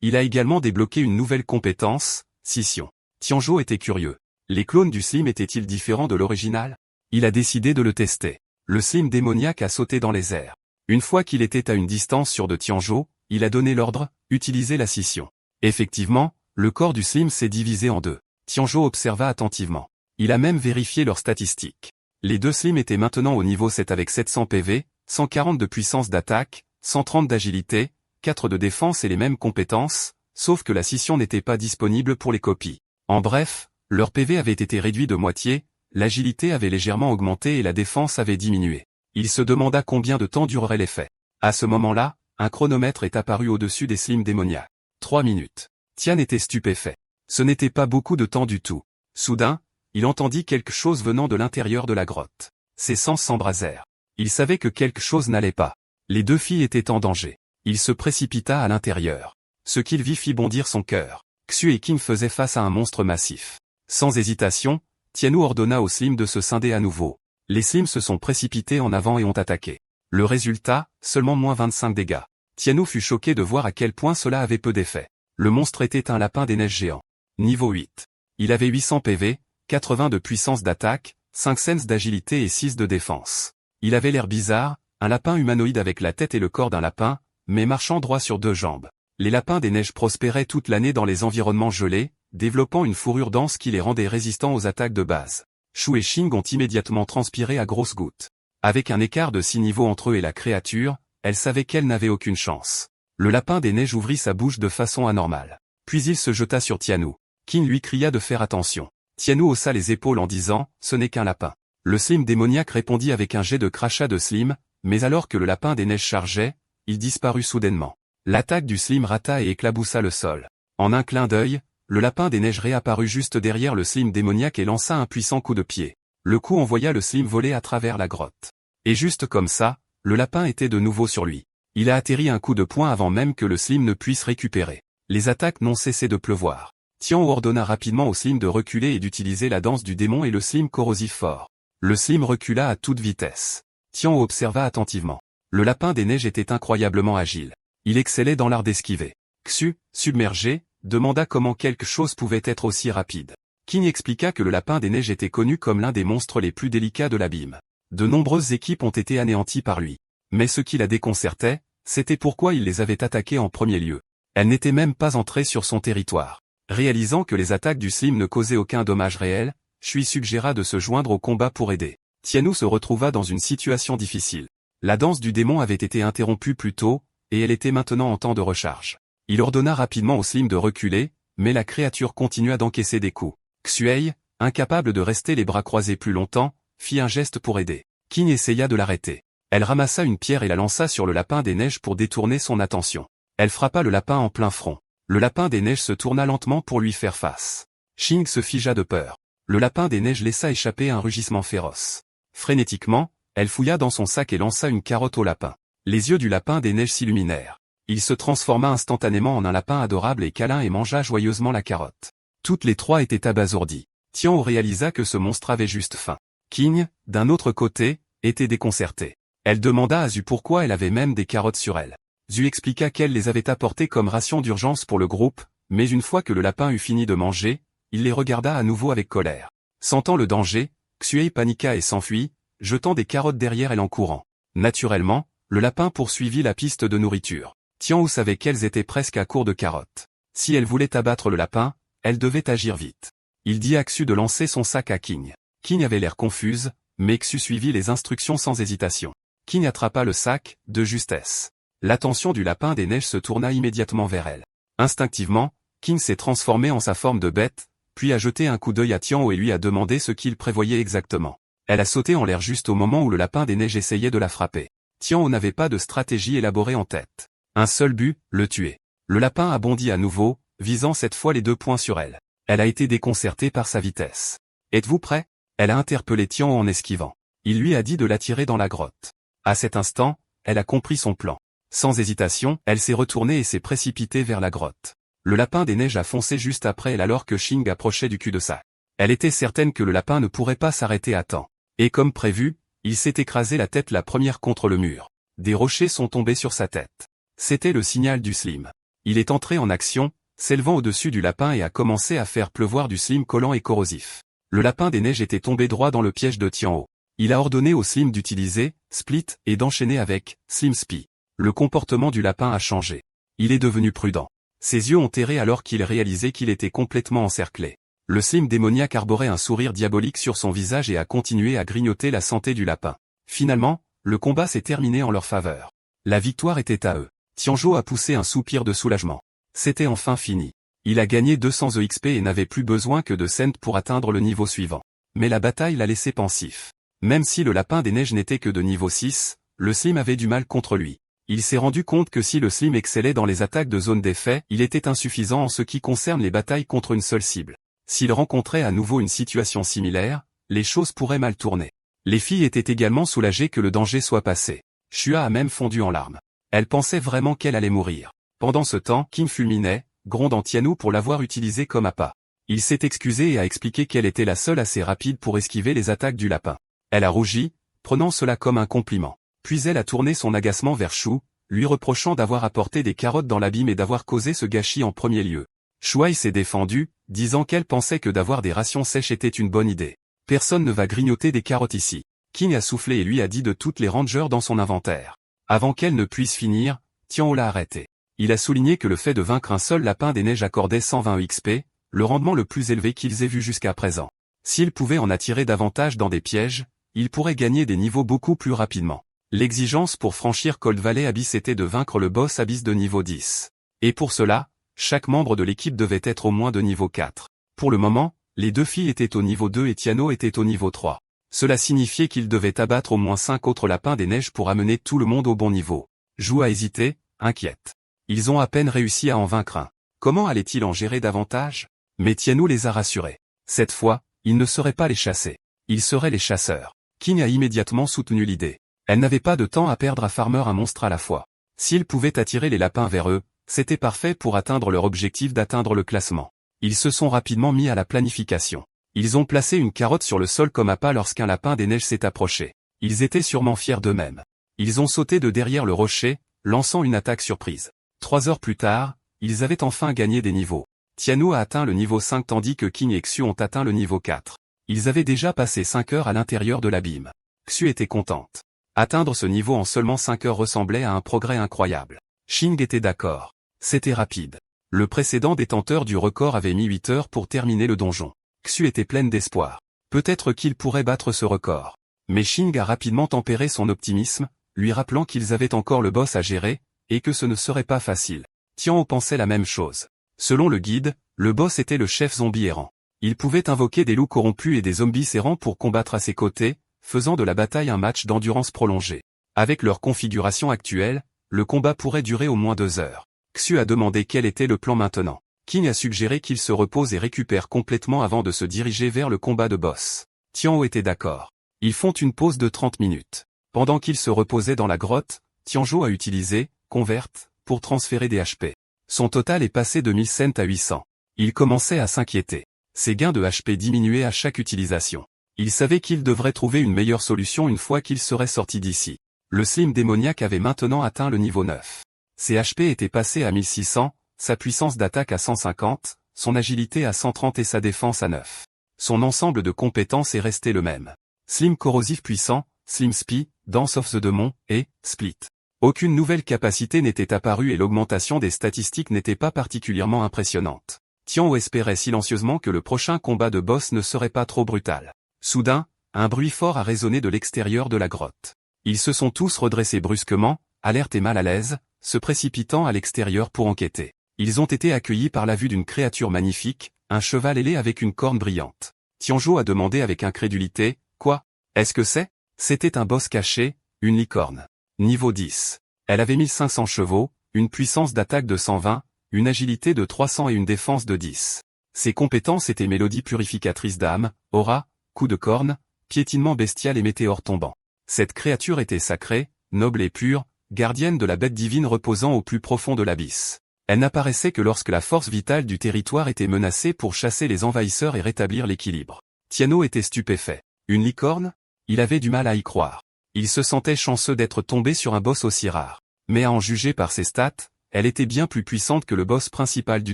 Il a également débloqué une nouvelle compétence, Scission. Tianhao était curieux. Les clones du Slim étaient-ils différents de l'original? Il a décidé de le tester. Le Slim démoniaque a sauté dans les airs. Une fois qu'il était à une distance sûre de Tianhao, il a donné l'ordre, utilisez la scission. Effectivement, le corps du Slim s'est divisé en deux. Tianhao observa attentivement. Il a même vérifié leurs statistiques. Les deux Slim étaient maintenant au niveau 7 avec 700 PV, 140 de puissance d'attaque, 130 d'agilité, 4 de défense et les mêmes compétences, sauf que la scission n'était pas disponible pour les copies. En bref, leur PV avait été réduit de moitié, l'agilité avait légèrement augmenté et la défense avait diminué. Il se demanda combien de temps durerait l'effet. À ce moment-là, un chronomètre est apparu au-dessus des Slim démoniaques. 3 minutes. Tian était stupéfait. Ce n'était pas beaucoup de temps du tout. Soudain, il entendit quelque chose venant de l'intérieur de la grotte. Ses sens s'embrasèrent. Il savait que quelque chose n'allait pas. Les deux filles étaient en danger. Il se précipita à l'intérieur. Ce qu'il vit fit bondir son cœur. Xu et Qing faisaient face à un monstre massif. Sans hésitation, Tianwu ordonna aux Slim de se scinder à nouveau. Les Slim se sont précipités en avant et ont attaqué. Le résultat, seulement moins 25 dégâts. Tianwu fut choqué de voir à quel point cela avait peu d'effet. Le monstre était un lapin des neiges géant. Niveau 8. Il avait 800 PV, 80 de puissance d'attaque, 5 sens d'agilité et 6 de défense. Il avait l'air bizarre, un lapin humanoïde avec la tête et le corps d'un lapin, mais marchant droit sur deux jambes. Les lapins des neiges prospéraient toute l'année dans les environnements gelés, développant une fourrure dense qui les rendait résistants aux attaques de base. Shu et Xing ont immédiatement transpiré à grosses gouttes. Avec un écart de 6 niveaux entre eux et la créature, elle savait qu'elle n'avait aucune chance. Le lapin des neiges ouvrit sa bouche de façon anormale. Puis il se jeta sur Tianwu. Qing lui cria de faire attention. Tianwu haussa les épaules en disant « Ce n'est qu'un lapin ». Le Slim démoniaque répondit avec un jet de crachat de Slim, mais alors que le lapin des neiges chargeait, il disparut soudainement. L'attaque du Slim rata et éclaboussa le sol. En un clin d'œil, le lapin des neiges réapparut juste derrière le Slim démoniaque et lança un puissant coup de pied. Le coup envoya le Slim voler à travers la grotte. Et juste comme ça, le lapin était de nouveau sur lui. Il a atterri un coup de poing avant même que le Slim ne puisse récupérer. Les attaques n'ont cessé de pleuvoir. Tian ordonna rapidement au Slim de reculer et d'utiliser la danse du démon et le Slim corrosif fort. Le Slim recula à toute vitesse. Tian observa attentivement. Le lapin des neiges était incroyablement agile. Il excellait dans l'art d'esquiver. Xu, submergé, demanda comment quelque chose pouvait être aussi rapide. Qing expliqua que le lapin des neiges était connu comme l'un des monstres les plus délicats de l'abîme. De nombreuses équipes ont été anéanties par lui. Mais ce qui la déconcertait, c'était pourquoi il les avait attaquées en premier lieu. Elle n'était même pas entrée sur son territoire. Réalisant que les attaques du Slim ne causaient aucun dommage réel, Shui suggéra de se joindre au combat pour aider. Tianwu se retrouva dans une situation difficile. La danse du démon avait été interrompue plus tôt, et elle était maintenant en temps de recharge. Il ordonna rapidement au Slim de reculer, mais la créature continua d'encaisser des coups. Xuei, incapable de rester les bras croisés plus longtemps, fit un geste pour aider. Qing essaya de l'arrêter. Elle ramassa une pierre et la lança sur le lapin des neiges pour détourner son attention. Elle frappa le lapin en plein front. Le lapin des neiges se tourna lentement pour lui faire face. Qing se figea de peur. Le lapin des neiges laissa échapper un rugissement féroce. Frénétiquement, elle fouilla dans son sac et lança une carotte au lapin. Les yeux du lapin des neiges s'illuminèrent. Il se transforma instantanément en un lapin adorable et câlin et mangea joyeusement la carotte. Toutes les trois étaient abasourdies. Tian réalisa que ce monstre avait juste faim. Qing, d'un autre côté, était déconcertée. Elle demanda à Zhu pourquoi elle avait même des carottes sur elle. Zhu expliqua qu'elle les avait apportées comme ration d'urgence pour le groupe, mais une fois que le lapin eut fini de manger, il les regarda à nouveau avec colère. Sentant le danger, Xuei paniqua et s'enfuit, jetant des carottes derrière elle en courant. Naturellement, le lapin poursuivit la piste de nourriture. Tianwu savait qu'elles étaient presque à court de carottes. Si elle voulait abattre le lapin, elle devait agir vite. Il dit à Xu de lancer son sac à Qing. Qing avait l'air confuse, mais Xu suivit les instructions sans hésitation. Qing attrapa le sac, de justesse. L'attention du lapin des neiges se tourna immédiatement vers elle. Instinctivement, Qing s'est transformé en sa forme de bête, puis a jeté un coup d'œil à Tianwu et lui a demandé ce qu'il prévoyait exactement. Elle a sauté en l'air juste au moment où le lapin des neiges essayait de la frapper. Tianwu n'avait pas de stratégie élaborée en tête. Un seul but, le tuer. Le lapin a bondi à nouveau, visant cette fois les 2 points sur elle. Elle a été déconcertée par sa vitesse. « Êtes-vous prêt ?» Elle a interpellé Tianwu en esquivant. Il lui a dit de l'attirer dans la grotte. À cet instant, elle a compris son plan. Sans hésitation, elle s'est retournée et s'est précipitée vers la grotte. Le lapin des neiges a foncé juste après elle alors que Qing approchait du cul-de-sac. Elle était certaine que le lapin ne pourrait pas s'arrêter à temps. Et comme prévu, il s'est écrasé la tête la première contre le mur. Des rochers sont tombés sur sa tête. C'était le signal du Slim. Il est entré en action, s'élevant au-dessus du lapin et a commencé à faire pleuvoir du Slim collant et corrosif. Le lapin des neiges était tombé droit dans le piège de Tianwu. Il a ordonné au Slim d'utiliser Split et d'enchaîner avec Slim Spy. Le comportement du lapin a changé. Il est devenu prudent. Ses yeux ont erré alors qu'il réalisait qu'il était complètement encerclé. Le slim démoniaque arborait un sourire diabolique sur son visage et a continué à grignoter la santé du lapin. Finalement, le combat s'est terminé en leur faveur. La victoire était à eux. Tianzhou a poussé un soupir de soulagement. C'était enfin fini. Il a gagné 200 EXP et n'avait plus besoin que de cents pour atteindre le niveau suivant. Mais la bataille l'a laissé pensif. Même si le lapin des neiges n'était que de niveau 6, le slim avait du mal contre lui. Il s'est rendu compte que si le slim excellait dans les attaques de zone d'effet, il était insuffisant en ce qui concerne les batailles contre une seule cible. S'il rencontrait à nouveau une situation similaire, les choses pourraient mal tourner. Les filles étaient également soulagées que le danger soit passé. Shua a même fondu en larmes. Elle pensait vraiment qu'elle allait mourir. Pendant ce temps, Kim fulminait, grondant Tianou pour l'avoir utilisé comme appât. Il s'est excusé et a expliqué qu'elle était la seule assez rapide pour esquiver les attaques du lapin. Elle a rougi, prenant cela comme un compliment. Puis elle a tourné son agacement vers Shu, lui reprochant d'avoir apporté des carottes dans l'abîme et d'avoir causé ce gâchis en premier lieu. Shuai s'est défendue, disant qu'elle pensait que d'avoir des rations sèches était une bonne idée. Personne ne va grignoter des carottes ici. King a soufflé et lui a dit de toutes les rangers dans son inventaire. Avant qu'elle ne puisse finir, Tianhou l'a arrêté. Il a souligné que le fait de vaincre un seul lapin des neiges accordait 120 XP, le rendement le plus élevé qu'ils aient vu jusqu'à présent. S'ils pouvaient en attirer davantage dans des pièges, ils pourraient gagner des niveaux beaucoup plus rapidement. L'exigence pour franchir Cold Valley Abyss était de vaincre le boss Abyss de niveau 10. Et pour cela, chaque membre de l'équipe devait être au moins de niveau 4. Pour le moment, les deux filles étaient au niveau 2 et Tiano était au niveau 3. Cela signifiait qu'ils devaient abattre au moins 5 autres lapins des neiges pour amener tout le monde au bon niveau. Zhou a hésité, inquiète. Ils ont à peine réussi à en vaincre un. Comment allaient-ils en gérer davantage? Mais Tianou les a rassurés. Cette fois, ils ne seraient pas les chassés. Ils seraient les chasseurs. King a immédiatement soutenu l'idée. Elle n'avait pas de temps à perdre à farmer un monstre à la fois. S'ils pouvaient attirer les lapins vers eux, c'était parfait pour atteindre leur objectif d'atteindre le classement. Ils se sont rapidement mis à la planification. Ils ont placé une carotte sur le sol comme appât lorsqu'un lapin des neiges s'est approché. Ils étaient sûrement fiers d'eux-mêmes. Ils ont sauté de derrière le rocher, lançant une attaque surprise. 3 heures plus tard, ils avaient enfin gagné des niveaux. Tianou a atteint le niveau 5 tandis que King et Xu ont atteint le niveau 4. Ils avaient déjà passé 5 heures à l'intérieur de l'abîme. Xu était contente. Atteindre ce niveau en seulement 5 heures ressemblait à un progrès incroyable. Xing était d'accord. C'était rapide. Le précédent détenteur du record avait mis 8 heures pour terminer le donjon. Xu était pleine d'espoir. Peut-être qu'il pourrait battre ce record. Mais Xing a rapidement tempéré son optimisme, lui rappelant qu'ils avaient encore le boss à gérer, et que ce ne serait pas facile. Tianhou pensait la même chose. Selon le guide, le boss était le chef zombie errant. Il pouvait invoquer des loups corrompus et des zombies errants pour combattre à ses côtés, faisant de la bataille un match d'endurance prolongée. Avec leur configuration actuelle, le combat pourrait durer au moins 2 heures. Xu a demandé quel était le plan maintenant. King a suggéré qu'il se repose et récupère complètement avant de se diriger vers le combat de boss. Tianhou était d'accord. Ils font une pause de 30 minutes. Pendant qu'ils se reposaient dans la grotte, Tianzhou a utilisé Convert pour transférer des HP. Son total est passé de 1000 cents à 800. Il commençait à s'inquiéter. Ses gains de HP diminuaient à chaque utilisation. Il savait qu'il devrait trouver une meilleure solution une fois qu'il serait sorti d'ici. Le slim démoniaque avait maintenant atteint le niveau 9. Ses HP étaient passés à 1600, sa puissance d'attaque à 150, son agilité à 130 et sa défense à 9. Son ensemble de compétences est resté le même. Slim corrosif puissant, Slim Spy, Dance of the Demon, et Split. Aucune nouvelle capacité n'était apparue et l'augmentation des statistiques n'était pas particulièrement impressionnante. Tianhou espérait silencieusement que le prochain combat de boss ne serait pas trop brutal. Soudain, un bruit fort a résonné de l'extérieur de la grotte. Ils se sont tous redressés brusquement, alertes et mal à l'aise, se précipitant à l'extérieur pour enquêter. Ils ont été accueillis par la vue d'une créature magnifique, un cheval ailé avec une corne brillante. Tianzhou a demandé avec incrédulité, « Quoi? Est-ce que c'est ?» C'était un boss caché, une licorne. Niveau 10. Elle avait 1500 chevaux, une puissance d'attaque de 120, une agilité de 300 et une défense de 10. Ses compétences étaient mélodie purificatrice d'âme, aura, coup de corne, piétinement bestial et météore tombant. Cette créature était sacrée, noble et pure, gardienne de la bête divine reposant au plus profond de l'abysse. Elle n'apparaissait que lorsque la force vitale du territoire était menacée pour chasser les envahisseurs et rétablir l'équilibre. Tiano était stupéfait. Une licorne? Il avait du mal à y croire. Il se sentait chanceux d'être tombé sur un boss aussi rare. Mais à en juger par ses stats, elle était bien plus puissante que le boss principal du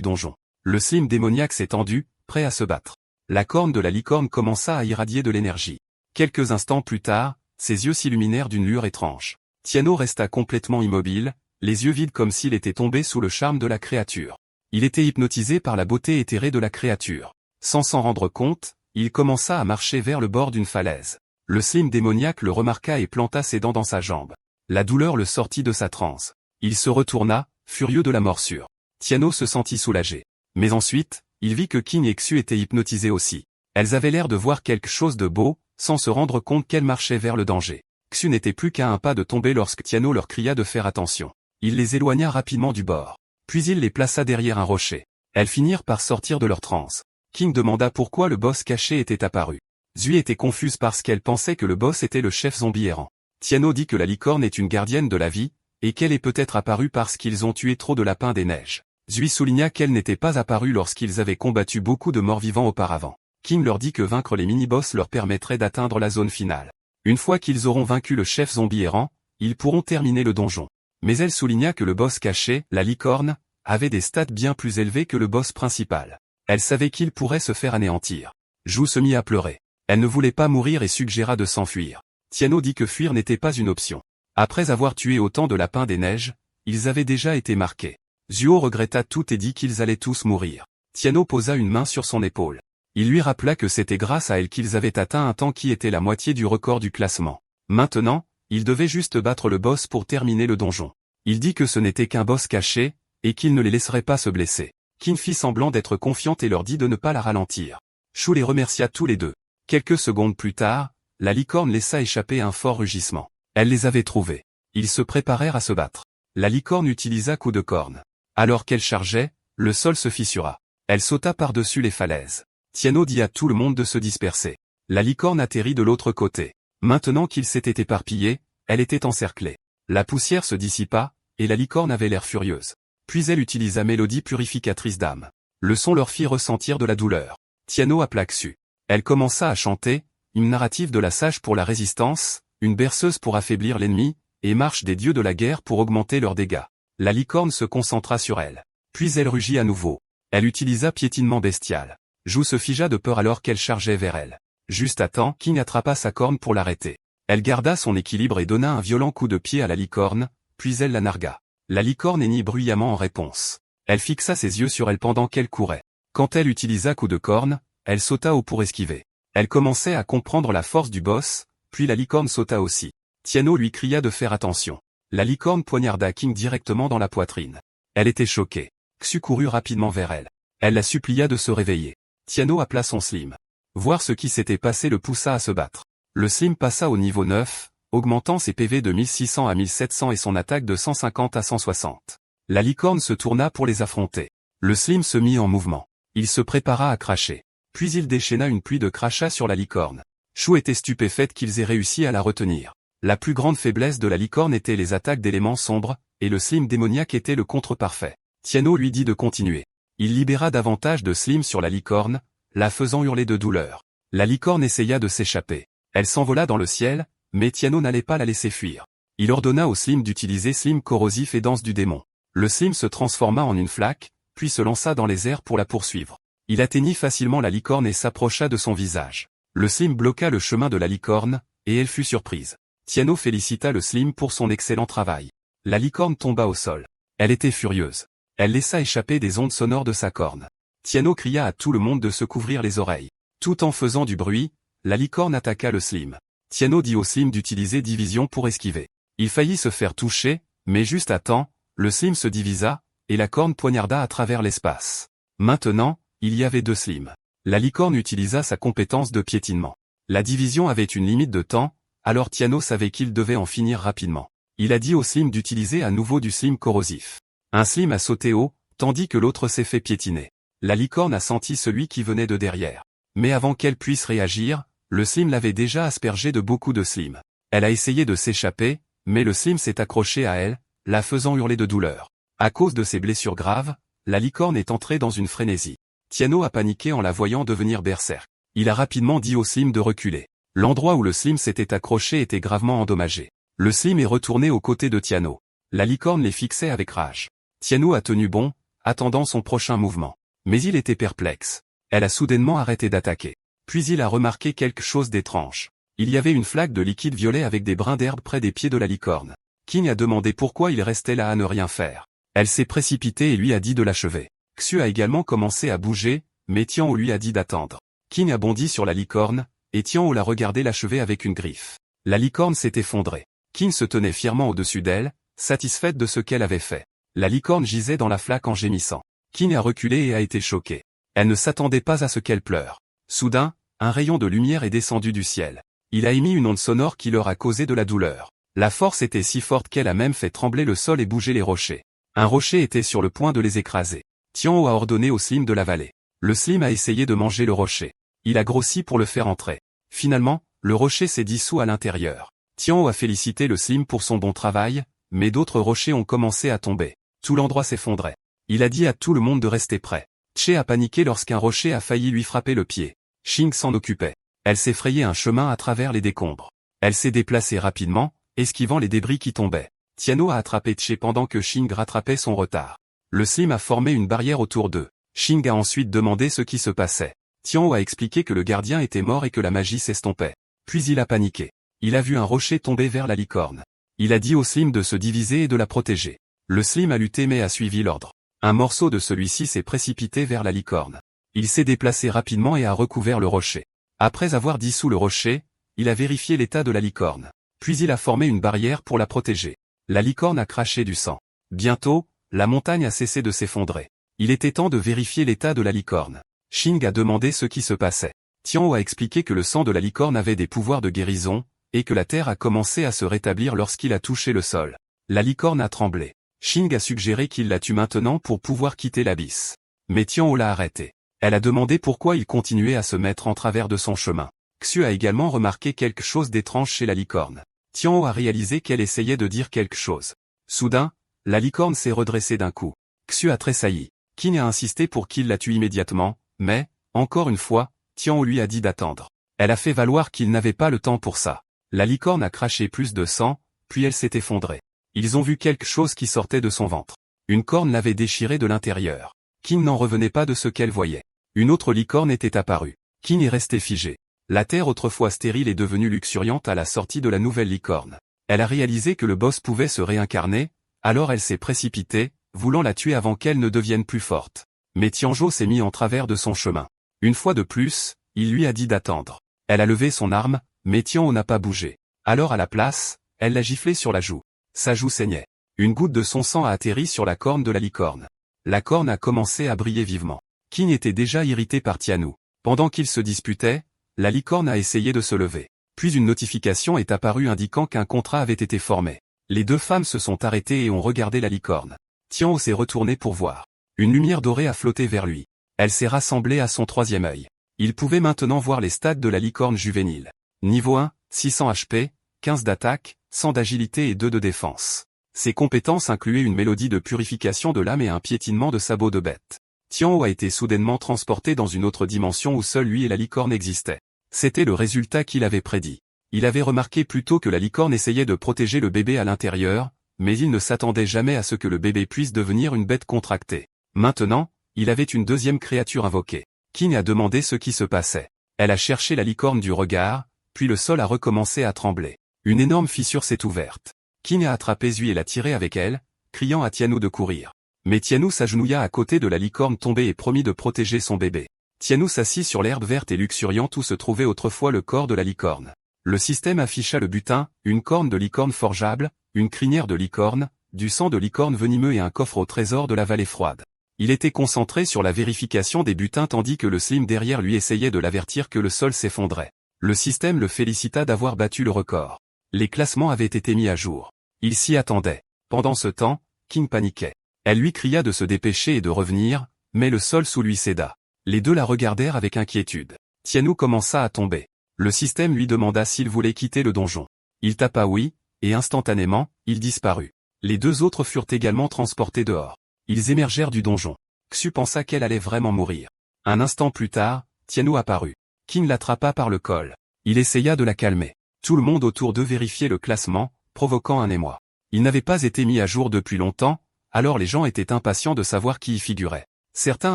donjon. Le slim démoniaque s'est tendu, prêt à se battre. La corne de la licorne commença à irradier de l'énergie. Quelques instants plus tard, ses yeux s'illuminèrent d'une lueur étrange. Tiano resta complètement immobile, les yeux vides comme s'il était tombé sous le charme de la créature. Il était hypnotisé par la beauté éthérée de la créature. Sans s'en rendre compte, il commença à marcher vers le bord d'une falaise. Le Slim démoniaque le remarqua et planta ses dents dans sa jambe. La douleur le sortit de sa transe. Il se retourna, furieux de la morsure. Tiano se sentit soulagé. Mais ensuite, il vit que King et Xu étaient hypnotisés aussi. Elles avaient l'air de voir quelque chose de beau, sans se rendre compte qu'elles marchaient vers le danger. Xu n'était plus qu'à un pas de tomber lorsque Tiano leur cria de faire attention. Il les éloigna rapidement du bord. Puis il les plaça derrière un rocher. Elles finirent par sortir de leur transe. King demanda pourquoi le boss caché était apparu. Zui était confuse parce qu'elle pensait que le boss était le chef zombie errant. Tiano dit que la licorne est une gardienne de la vie, et qu'elle est peut-être apparue parce qu'ils ont tué trop de lapins des neiges. Zui souligna qu'elle n'était pas apparue lorsqu'ils avaient combattu beaucoup de morts-vivants auparavant. King leur dit que vaincre les mini-boss leur permettrait d'atteindre la zone finale. Une fois qu'ils auront vaincu le chef zombie errant, ils pourront terminer le donjon. Mais elle souligna que le boss caché, la licorne, avait des stats bien plus élevés que le boss principal. Elle savait qu'il pourrait se faire anéantir. Zhu se mit à pleurer. Elle ne voulait pas mourir et suggéra de s'enfuir. Tiano dit que fuir n'était pas une option. Après avoir tué autant de lapins des neiges, ils avaient déjà été marqués. Zuo regretta tout et dit qu'ils allaient tous mourir. Tiano posa une main sur son épaule. Il lui rappela que c'était grâce à elle qu'ils avaient atteint un temps qui était la moitié du record du classement. Maintenant, ils devaient juste battre le boss pour terminer le donjon. Il dit que ce n'était qu'un boss caché, et qu'il ne les laisserait pas se blesser. King fit semblant d'être confiante et leur dit de ne pas la ralentir. Shu les remercia tous les deux. Quelques secondes plus tard, la licorne laissa échapper un fort rugissement. Elle les avait trouvés. Ils se préparèrent à se battre. La licorne utilisa coup de corne. Alors qu'elle chargeait, le sol se fissura. Elle sauta par-dessus les falaises. Tiano dit à tout le monde de se disperser. La licorne atterrit de l'autre côté. Maintenant qu'ils s'étaient éparpillés, elle était encerclée. La poussière se dissipa, et la licorne avait l'air furieuse. Puis elle utilisa Mélodie purificatrice d'âme. Le son leur fit ressentir de la douleur. Tiano appela Xu. Elle commença à chanter, hymne narrative de la sage pour la résistance, une berceuse pour affaiblir l'ennemi, et marche des dieux de la guerre pour augmenter leurs dégâts. La licorne se concentra sur elle. Puis elle rugit à nouveau. Elle utilisa piétinement bestial. Zhu se figea de peur alors qu'elle chargeait vers elle. Juste à temps, King attrapa sa corne pour l'arrêter. Elle garda son équilibre et donna un violent coup de pied à la licorne, puis elle la nargua. La licorne hennit bruyamment en réponse. Elle fixa ses yeux sur elle pendant qu'elle courait. Quand elle utilisa coup de corne, elle sauta haut pour esquiver. Elle commençait à comprendre la force du boss, puis la licorne sauta aussi. Tiano lui cria de faire attention. La licorne poignarda King directement dans la poitrine. Elle était choquée. Xu courut rapidement vers elle. Elle la supplia de se réveiller. Tiano appela son Slim. Voir ce qui s'était passé le poussa à se battre. Le Slim passa au niveau 9, augmentant ses PV de 1600 à 1700 et son attaque de 150 à 160. La licorne se tourna pour les affronter. Le Slim se mit en mouvement. Il se prépara à cracher. Puis il déchaîna une pluie de crachats sur la licorne. Shu était stupéfaite qu'ils aient réussi à la retenir. La plus grande faiblesse de la licorne était les attaques d'éléments sombres, et le Slim démoniaque était le contre parfait. Tiano lui dit de continuer. Il libéra davantage de Slim sur la licorne, la faisant hurler de douleur. La licorne essaya de s'échapper. Elle s'envola dans le ciel, mais Tiano n'allait pas la laisser fuir. Il ordonna au Slim d'utiliser Slim corrosif et danse du démon. Le Slim se transforma en une flaque, puis se lança dans les airs pour la poursuivre. Il atteignit facilement la licorne et s'approcha de son visage. Le Slim bloqua le chemin de la licorne, et elle fut surprise. Tiano félicita le Slim pour son excellent travail. La licorne tomba au sol. Elle était furieuse. Elle laissa échapper des ondes sonores de sa corne. Tiano cria à tout le monde de se couvrir les oreilles. Tout en faisant du bruit, la licorne attaqua le Slim. Tiano dit au Slim d'utiliser division pour esquiver. Il faillit se faire toucher, mais juste à temps, le Slim se divisa, et la corne poignarda à travers l'espace. Maintenant, il y avait deux Slims. La licorne utilisa sa compétence de piétinement. La division avait une limite de temps, alors Tiano savait qu'il devait en finir rapidement. Il a dit au Slim d'utiliser à nouveau du Slim corrosif. Un Slim a sauté haut, tandis que l'autre s'est fait piétiner. La licorne a senti celui qui venait de derrière. Mais avant qu'elle puisse réagir, le Slim l'avait déjà aspergé de beaucoup de Slim. Elle a essayé de s'échapper, mais le Slim s'est accroché à elle, la faisant hurler de douleur. À cause de ses blessures graves, la licorne est entrée dans une frénésie. Tiano a paniqué en la voyant devenir berserk. Il a rapidement dit au Slim de reculer. L'endroit où le Slim s'était accroché était gravement endommagé. Le Slim est retourné aux côtés de Tiano. La licorne les fixait avec rage. Tiano a tenu bon, attendant son prochain mouvement. Mais il était perplexe. Elle a soudainement arrêté d'attaquer. Puis il a remarqué quelque chose d'étrange. Il y avait une flaque de liquide violet avec des brins d'herbe près des pieds de la licorne. King a demandé pourquoi il restait là à ne rien faire. Elle s'est précipitée et lui a dit de l'achever. Xu a également commencé à bouger, mais Tianhao lui a dit d'attendre. Qin a bondi sur la licorne, et Tianhao l'a regardé l'achever avec une griffe. La licorne s'est effondrée. Qin se tenait fièrement au-dessus d'elle, satisfaite de ce qu'elle avait fait. La licorne gisait dans la flaque en gémissant. Qin a reculé et a été choquée. Elle ne s'attendait pas à ce qu'elle pleure. Soudain, un rayon de lumière est descendu du ciel. Il a émis une onde sonore qui leur a causé de la douleur. La force était si forte qu'elle a même fait trembler le sol et bouger les rochers. Un rocher était sur le point de les écraser. Tianhao a ordonné au Slim de l'avaler. Le Slim a essayé de manger le rocher. Il a grossi pour le faire entrer. Finalement, le rocher s'est dissous à l'intérieur. Tianhao a félicité le Slim pour son bon travail, mais d'autres rochers ont commencé à tomber. Tout l'endroit s'effondrait. Il a dit à tout le monde de rester prêt. Che a paniqué lorsqu'un rocher a failli lui frapper le pied. Xing s'en occupait. Elle s'est frayé un chemin à travers les décombres. Elle s'est déplacée rapidement, esquivant les débris qui tombaient. Tianhao a attrapé Che pendant que Xing rattrapait son retard. Le Slim a formé une barrière autour d'eux. Xing a ensuite demandé ce qui se passait. Tianhao a expliqué que le gardien était mort et que la magie s'estompait. Puis il a paniqué. Il a vu un rocher tomber vers la licorne. Il a dit au Slim de se diviser et de la protéger. Le Slim a lutté mais a suivi l'ordre. Un morceau de celui-ci s'est précipité vers la licorne. Il s'est déplacé rapidement et a recouvert le rocher. Après avoir dissous le rocher, il a vérifié l'état de la licorne. Puis il a formé une barrière pour la protéger. La licorne a craché du sang. Bientôt, la montagne a cessé de s'effondrer. Il était temps de vérifier l'état de la licorne. Xing a demandé ce qui se passait. Tianhao a expliqué que le sang de la licorne avait des pouvoirs de guérison, et que la terre a commencé à se rétablir lorsqu'il a touché le sol. La licorne a tremblé. Xing a suggéré qu'il la tue maintenant pour pouvoir quitter l'abysse. Mais Tianhao l'a arrêté. Elle a demandé pourquoi il continuait à se mettre en travers de son chemin. Xu a également remarqué quelque chose d'étrange chez la licorne. Tianhao a réalisé qu'elle essayait de dire quelque chose. Soudain, la licorne s'est redressée d'un coup. Xu a tressailli. Qin a insisté pour qu'il la tue immédiatement, mais, encore une fois, Tianhao lui a dit d'attendre. Elle a fait valoir qu'il n'avait pas le temps pour ça. La licorne a craché plus de sang, puis elle s'est effondrée. Ils ont vu quelque chose qui sortait de son ventre. Une corne l'avait déchirée de l'intérieur. Qin n'en revenait pas de ce qu'elle voyait. Une autre licorne était apparue. Qin est resté figé. La terre autrefois stérile est devenue luxuriante à la sortie de la nouvelle licorne. Elle a réalisé que le boss pouvait se réincarner, alors elle s'est précipitée, voulant la tuer avant qu'elle ne devienne plus forte. Mais Tianzhou s'est mis en travers de son chemin. Une fois de plus, il lui a dit d'attendre. Elle a levé son arme, mais Tianhao n'a pas bougé. Alors à la place, elle l'a giflé sur la joue. Sa joue saignait. Une goutte de son sang a atterri sur la corne de la licorne. La corne a commencé à briller vivement. Qin était déjà irrité par Tianhao. Pendant qu'ils se disputaient, la licorne a essayé de se lever. Puis une notification est apparue indiquant qu'un contrat avait été formé. Les deux femmes se sont arrêtées et ont regardé la licorne. Tianhao s'est retourné pour voir. Une lumière dorée a flotté vers lui. Elle s'est rassemblée à son troisième œil. Il pouvait maintenant voir les stats de la licorne juvénile. Niveau 1, 600 HP, 15 d'attaque, 100 d'agilité et 2 de défense. Ses compétences incluaient une mélodie de purification de l'âme et un piétinement de sabots de bête. Tianhao a été soudainement transporté dans une autre dimension où seul lui et la licorne existaient. C'était le résultat qu'il avait prédit. Il avait remarqué plus tôt que la licorne essayait de protéger le bébé à l'intérieur, mais il ne s'attendait jamais à ce que le bébé puisse devenir une bête contractée. Maintenant, il avait une deuxième créature invoquée. Qin a demandé ce qui se passait. Elle a cherché la licorne du regard, puis le sol a recommencé à trembler. Une énorme fissure s'est ouverte. Qin a attrapé Zui et l'a tiré avec elle, criant à Tianhao de courir. Mais Tianhao s'agenouilla à côté de la licorne tombée et promit de protéger son bébé. Tianhao s'assit sur l'herbe verte et luxuriante où se trouvait autrefois le corps de la licorne. Le système afficha le butin, une corne de licorne forgeable, une crinière de licorne, du sang de licorne venimeux et un coffre au trésor de la vallée froide. Il était concentré sur la vérification des butins tandis que le Slim derrière lui essayait de l'avertir que le sol s'effondrait. Le système le félicita d'avoir battu le record. Les classements avaient été mis à jour. Il s'y attendait. Pendant ce temps, Qin paniquait. Elle lui cria de se dépêcher et de revenir, mais le sol sous lui céda. Les deux la regardèrent avec inquiétude. Tianhao commença à tomber. Le système lui demanda s'il voulait quitter le donjon. Il tapa oui, et instantanément, il disparut. Les deux autres furent également transportés dehors. Ils émergèrent du donjon. Xu pensa qu'elle allait vraiment mourir. Un instant plus tard, Tianhao apparut. Qin l'attrapa par le col. Il essaya de la calmer. Tout le monde autour d'eux vérifiait le classement, provoquant un émoi. Il n'avait pas été mis à jour depuis longtemps, alors les gens étaient impatients de savoir qui y figurait. Certains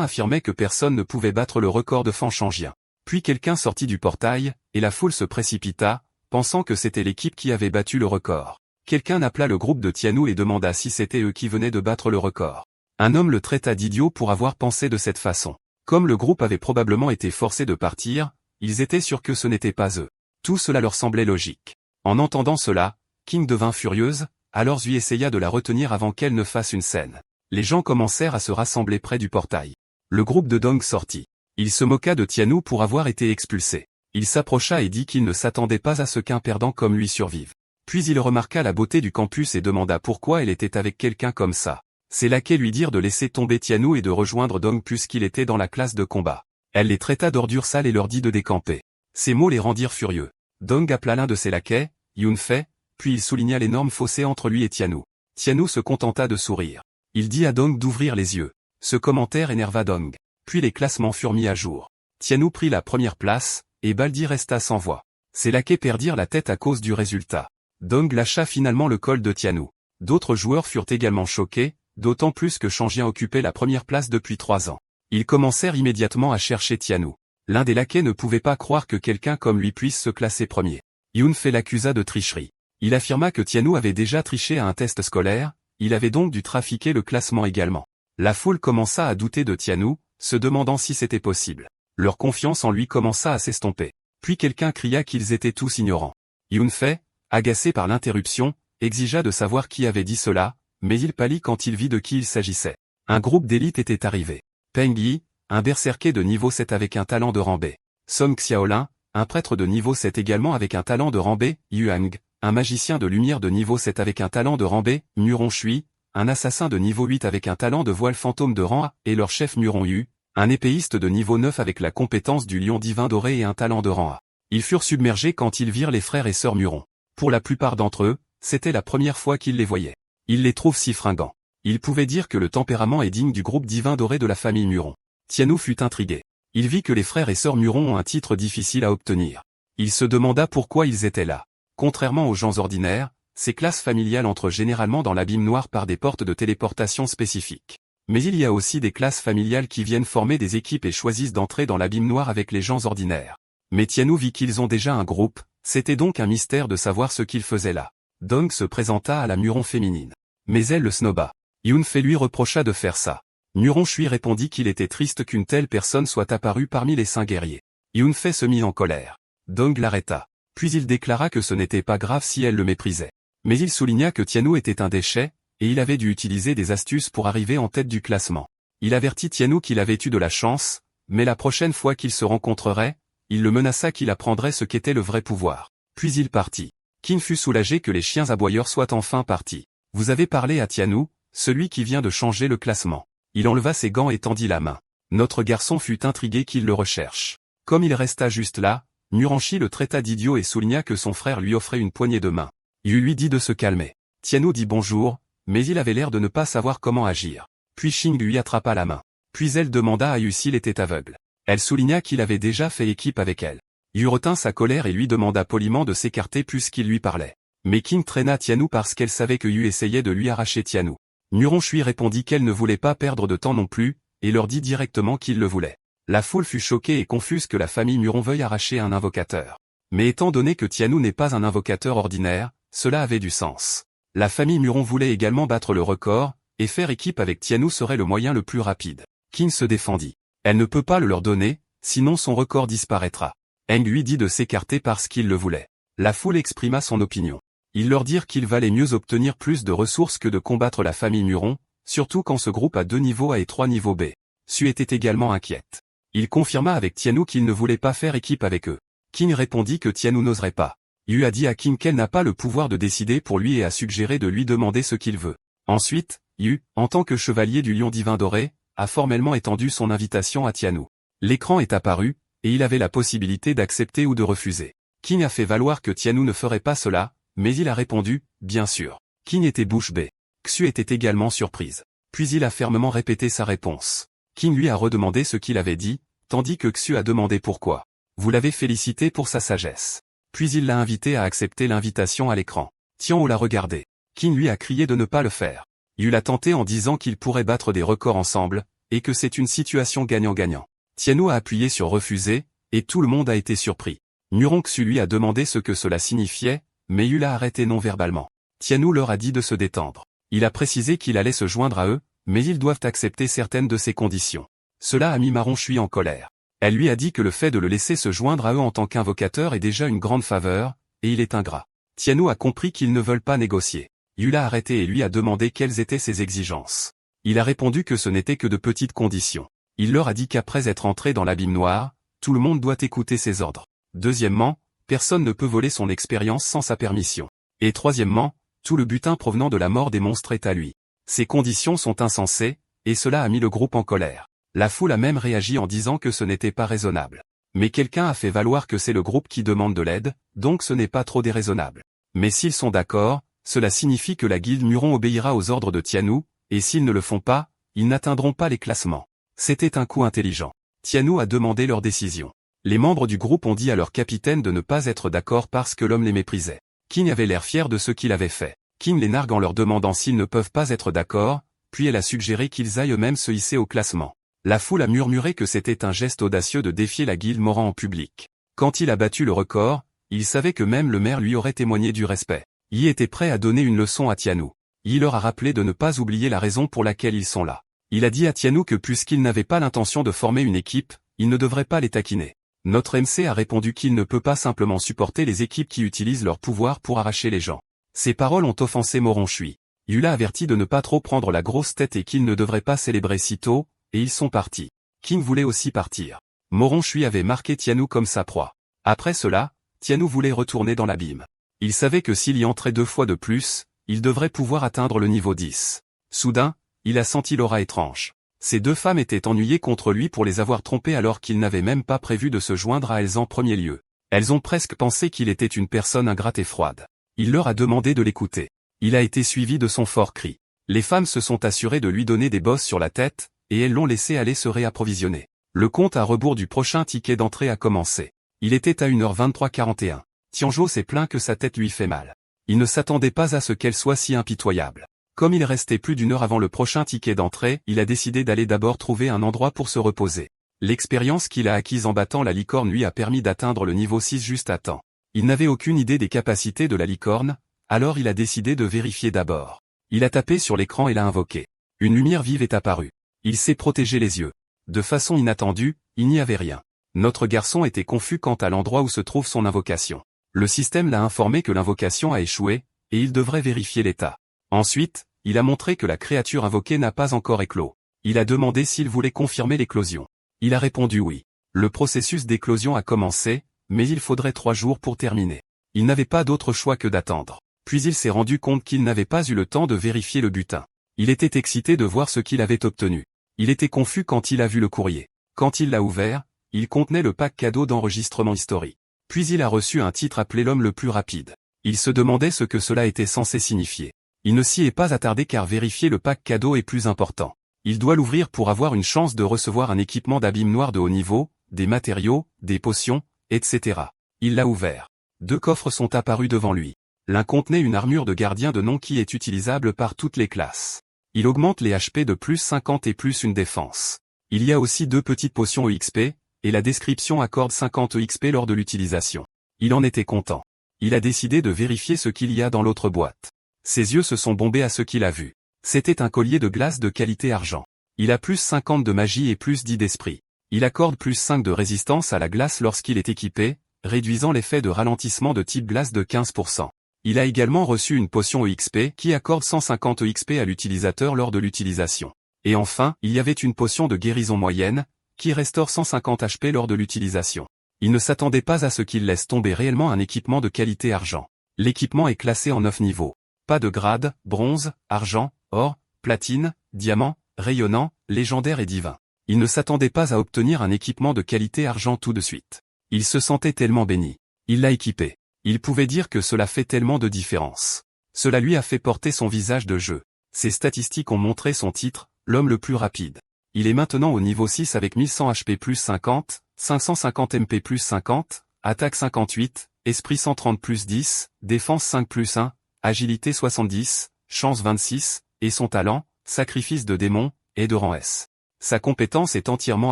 affirmaient que personne ne pouvait battre le record de Fanchangien. Puis quelqu'un sortit du portail, et la foule se précipita, pensant que c'était l'équipe qui avait battu le record. Quelqu'un appela le groupe de Tianhao et demanda si c'était eux qui venaient de battre le record. Un homme le traita d'idiot pour avoir pensé de cette façon. Comme le groupe avait probablement été forcé de partir, ils étaient sûrs que ce n'était pas eux. Tout cela leur semblait logique. En entendant cela, King devint furieuse, alors Zui essaya de la retenir avant qu'elle ne fasse une scène. Les gens commencèrent à se rassembler près du portail. Le groupe de Dong sortit. Il se moqua de Tianou pour avoir été expulsé. Il s'approcha et dit qu'il ne s'attendait pas à ce qu'un perdant comme lui survive. Puis il remarqua la beauté du campus et demanda pourquoi elle était avec quelqu'un comme ça. Ses laquais lui dirent de laisser tomber Tianou et de rejoindre Dong puisqu'il était dans la classe de combat. Elle les traita d'ordures sales et leur dit de décamper. Ces mots les rendirent furieux. Dong appela l'un de ses laquais, Yunfei, puis il souligna l'énorme fossé entre lui et Tianou. Tianou se contenta de sourire. Il dit à Dong d'ouvrir les yeux. Ce commentaire énerva Dong. Puis les classements furent mis à jour. Tianou prit la première place, et Baldi resta sans voix. Ses laquais perdirent la tête à cause du résultat. Dong lâcha finalement le col de Tianou. D'autres joueurs furent également choqués, d'autant plus que Shangjian occupait la première place depuis 3 ans. Ils commencèrent immédiatement à chercher Tianou. L'un des laquais ne pouvait pas croire que quelqu'un comme lui puisse se classer premier. Yunfei l'accusa de tricherie. Il affirma que Tianou avait déjà triché à un test scolaire, il avait donc dû trafiquer le classement également. La foule commença à douter de Tianou, se demandant si c'était possible. Leur confiance en lui commença à s'estomper. Puis quelqu'un cria qu'ils étaient tous ignorants. Yunfei, agacé par l'interruption, exigea de savoir qui avait dit cela, mais il pâlit quand il vit de qui il s'agissait. Un groupe d'élite était arrivé. Peng Yi, un berserker de niveau 7 avec un talent de rang B. Song Xiaolin, un prêtre de niveau 7 également avec un talent de rang B. Yuang, un magicien de lumière de niveau 7 avec un talent de rang B. Muron Shui, un assassin de niveau 8 avec un talent de voile fantôme de rang A, et leur chef Muron Yu, un épéiste de niveau 9 avec la compétence du lion divin doré et un talent de rang A. Ils furent submergés quand ils virent les frères et sœurs Muron. Pour la plupart d'entre eux, c'était la première fois qu'ils les voyaient. Ils les trouvent si fringants. Ils pouvaient dire que le tempérament est digne du groupe divin doré de la famille Muron. Tianou fut intrigué. Il vit que les frères et sœurs Muron ont un titre difficile à obtenir. Il se demanda pourquoi ils étaient là. Contrairement aux gens ordinaires, ces classes familiales entrent généralement dans l'abîme noir par des portes de téléportation spécifiques. Mais il y a aussi des classes familiales qui viennent former des équipes et choisissent d'entrer dans l'abîme noir avec les gens ordinaires. Mais Tianou vit qu'ils ont déjà un groupe, c'était donc un mystère de savoir ce qu'ils faisaient là. Dong se présenta à la Muron féminine. Mais elle le snoba. Yunfei lui reprocha de faire ça. Muron Shui répondit qu'il était triste qu'une telle personne soit apparue parmi les 5 guerriers. Yunfei se mit en colère. Dong l'arrêta. Puis il déclara que ce n'était pas grave si elle le méprisait. Mais il souligna que Tianou était un déchet, et il avait dû utiliser des astuces pour arriver en tête du classement. Il avertit Tianou qu'il avait eu de la chance, mais la prochaine fois qu'ils se rencontreraient, il le menaça qu'il apprendrait ce qu'était le vrai pouvoir. Puis il partit. Qin fut soulagé que les chiens aboyeurs soient enfin partis. Vous avez parlé à Tianou, celui qui vient de changer le classement. Il enleva ses gants et tendit la main. Notre garçon fut intrigué qu'il le recherche. Comme il resta juste là, Muranchi le traita d'idiot et souligna que son frère lui offrait une poignée de main. Yu lui dit de se calmer. Tianou dit bonjour, mais il avait l'air de ne pas savoir comment agir. Puis Xing lui attrapa la main. Puis elle demanda à Yu s'il était aveugle. Elle souligna qu'il avait déjà fait équipe avec elle. Yu retint sa colère et lui demanda poliment de s'écarter puisqu'il lui parlait. Mais Qin traîna Tianou parce qu'elle savait que Yu essayait de lui arracher Tianou. Muron Shui répondit qu'elle ne voulait pas perdre de temps non plus, et leur dit directement qu'il le voulait. La foule fut choquée et confuse que la famille Muron veuille arracher un invocateur. Mais étant donné que Tianou n'est pas un invocateur ordinaire, cela avait du sens. La famille Muron voulait également battre le record, et faire équipe avec Tianou serait le moyen le plus rapide. Qin se défendit. Elle ne peut pas le leur donner, sinon son record disparaîtra. Heng lui dit de s'écarter parce qu'il le voulait. La foule exprima son opinion. Ils leur dirent qu'il valait mieux obtenir plus de ressources que de combattre la famille Muron, surtout quand ce groupe a 2 niveaux A et 3 niveaux B. Su était également inquiète. Il confirma avec Tianou qu'il ne voulait pas faire équipe avec eux. Qin répondit que Tianou n'oserait pas. Yu a dit à Qin qu'elle n'a pas le pouvoir de décider pour lui et a suggéré de lui demander ce qu'il veut. Ensuite, Yu, en tant que chevalier du lion divin doré, a formellement étendu son invitation à Tianou. L'écran est apparu, et il avait la possibilité d'accepter ou de refuser. Qin a fait valoir que Tianou ne ferait pas cela, mais il a répondu, bien sûr. Qin était bouche bée. Xu était également surprise. Puis il a fermement répété sa réponse. Qin lui a redemandé ce qu'il avait dit, tandis que Xu a demandé pourquoi. Vous l'avez félicité pour sa sagesse. Puis il l'a invité à accepter l'invitation à l'écran. Tian l'a regardé. Qin lui a crié de ne pas le faire. Yu l'a tenté en disant qu'ils pourraient battre des records ensemble, et que c'est une situation gagnant-gagnant. Tianou a appuyé sur refuser, et tout le monde a été surpris. Muron Xu lui a demandé ce que cela signifiait, mais Yu l'a arrêté non-verbalement. Tianou leur a dit de se détendre. Il a précisé qu'il allait se joindre à eux, mais ils doivent accepter certaines de ses conditions. Cela a mis Marron Chui en colère. Elle lui a dit que le fait de le laisser se joindre à eux en tant qu'invocateur est déjà une grande faveur, et il est ingrat. Tianou a compris qu'ils ne veulent pas négocier. Yu l'a arrêté et lui a demandé quelles étaient ses exigences. Il a répondu que ce n'était que de petites conditions. Il leur a dit qu'après être entré dans l'abîme noir, tout le monde doit écouter ses ordres. Deuxièmement, personne ne peut voler son expérience sans sa permission. Et troisièmement, tout le butin provenant de la mort des monstres est à lui. Ces conditions sont insensées, et cela a mis le groupe en colère. La foule a même réagi en disant que ce n'était pas raisonnable. Mais quelqu'un a fait valoir que c'est le groupe qui demande de l'aide, donc ce n'est pas trop déraisonnable. Mais s'ils sont d'accord, cela signifie que la guilde Muron obéira aux ordres de Tianou, et s'ils ne le font pas, ils n'atteindront pas les classements. C'était un coup intelligent. Tianou a demandé leur décision. Les membres du groupe ont dit à leur capitaine de ne pas être d'accord parce que l'homme les méprisait. King avait l'air fier de ce qu'il avait fait. King les nargue en leur demandant s'ils ne peuvent pas être d'accord, puis elle a suggéré qu'ils aillent eux-mêmes se hisser au classement. La foule a murmuré que c'était un geste audacieux de défier la guilde Moran en public. Quand il a battu le record, il savait que même le maire lui aurait témoigné du respect. Yi était prêt à donner une leçon à Tianou. Yi leur a rappelé de ne pas oublier la raison pour laquelle ils sont là. Il a dit à Tianou que puisqu'il n'avait pas l'intention de former une équipe, il ne devrait pas les taquiner. Notre MC a répondu qu'il ne peut pas simplement supporter les équipes qui utilisent leur pouvoir pour arracher les gens. Ces paroles ont offensé Moron Chui. Yu l'a averti de ne pas trop prendre la grosse tête et qu'il ne devrait pas célébrer si tôt, et ils sont partis. King voulait aussi partir. Moron Chui avait marqué Tianou comme sa proie. Après cela, Tianou voulait retourner dans l'abîme. Il savait que s'il y entrait 2 fois de plus, il devrait pouvoir atteindre le niveau 10. Soudain, il a senti l'aura étrange. Ces 2 femmes étaient ennuyées contre lui pour les avoir trompées alors qu'il n'avait même pas prévu de se joindre à elles en premier lieu. Elles ont presque pensé qu'il était une personne ingrate et froide. Il leur a demandé de l'écouter. Il a été suivi de son fort cri. Les femmes se sont assurées de lui donner des bosses sur la tête, et elles l'ont laissé aller se réapprovisionner. Le compte à rebours du prochain ticket d'entrée a commencé. Il était à 1h23:41. Tianzhou s'est plaint que sa tête lui fait mal. Il ne s'attendait pas à ce qu'elle soit si impitoyable. Comme il restait plus d'1 heure avant le prochain ticket d'entrée, il a décidé d'aller d'abord trouver un endroit pour se reposer. L'expérience qu'il a acquise en battant la licorne lui a permis d'atteindre le niveau 6 juste à temps. Il n'avait aucune idée des capacités de la licorne, alors il a décidé de vérifier d'abord. Il a tapé sur l'écran et l'a invoqué. Une lumière vive est apparue. Il s'est protégé les yeux. De façon inattendue, il n'y avait rien. Notre garçon était confus quant à l'endroit où se trouve son invocation. Le système l'a informé que l'invocation a échoué, et il devrait vérifier l'état. Ensuite, il a montré que la créature invoquée n'a pas encore éclos. Il a demandé s'il voulait confirmer l'éclosion. Il a répondu oui. Le processus d'éclosion a commencé, mais il faudrait 3 jours pour terminer. Il n'avait pas d'autre choix que d'attendre. Puis il s'est rendu compte qu'il n'avait pas eu le temps de vérifier le butin. Il était excité de voir ce qu'il avait obtenu. Il était confus quand il a vu le courrier. Quand il l'a ouvert, il contenait le pack cadeau d'enregistrement historique. Puis il a reçu un titre appelé l'homme le plus rapide. Il se demandait ce que cela était censé signifier. Il ne s'y est pas attardé car vérifier le pack cadeau est plus important. Il doit l'ouvrir pour avoir une chance de recevoir un équipement d'abîme noir de haut niveau, des matériaux, des potions, etc. Il l'a ouvert. 2 coffres sont apparus devant lui. L'un contenait une armure de gardien de nom qui est utilisable par toutes les classes. Il augmente les HP de plus 50 et plus une défense. Il y a aussi 2 petites potions EXP, et la description accorde 50 EXP lors de l'utilisation. Il en était content. Il a décidé de vérifier ce qu'il y a dans l'autre boîte. Ses yeux se sont bombés à ce qu'il a vu. C'était un collier de glace de qualité argent. Il a plus 50 de magie et plus 10 d'esprit. Il accorde plus 5 de résistance à la glace lorsqu'il est équipé, réduisant l'effet de ralentissement de type glace de 15%. Il a également reçu une potion EXP qui accorde 150 EXP à l'utilisateur lors de l'utilisation. Et enfin, il y avait une potion de guérison moyenne, qui restaure 150 HP lors de l'utilisation. Il ne s'attendait pas à ce qu'il laisse tomber réellement un équipement de qualité argent. L'équipement est classé en 9 niveaux. Pas de grade, bronze, argent, or, platine, diamant, rayonnant, légendaire et divin. Il ne s'attendait pas à obtenir un équipement de qualité argent tout de suite. Il se sentait tellement béni. Il l'a équipé. Il pouvait dire que cela fait tellement de différence. Cela lui a fait porter son visage de jeu. Ses statistiques ont montré son titre, l'homme le plus rapide. Il est maintenant au niveau 6 avec 1100 HP plus 50, 550 MP plus 50, attaque 58, esprit 130 plus 10, défense 5 plus 1, agilité 70, chance 26, et son talent, sacrifice de démon, est de rang S. Sa compétence est entièrement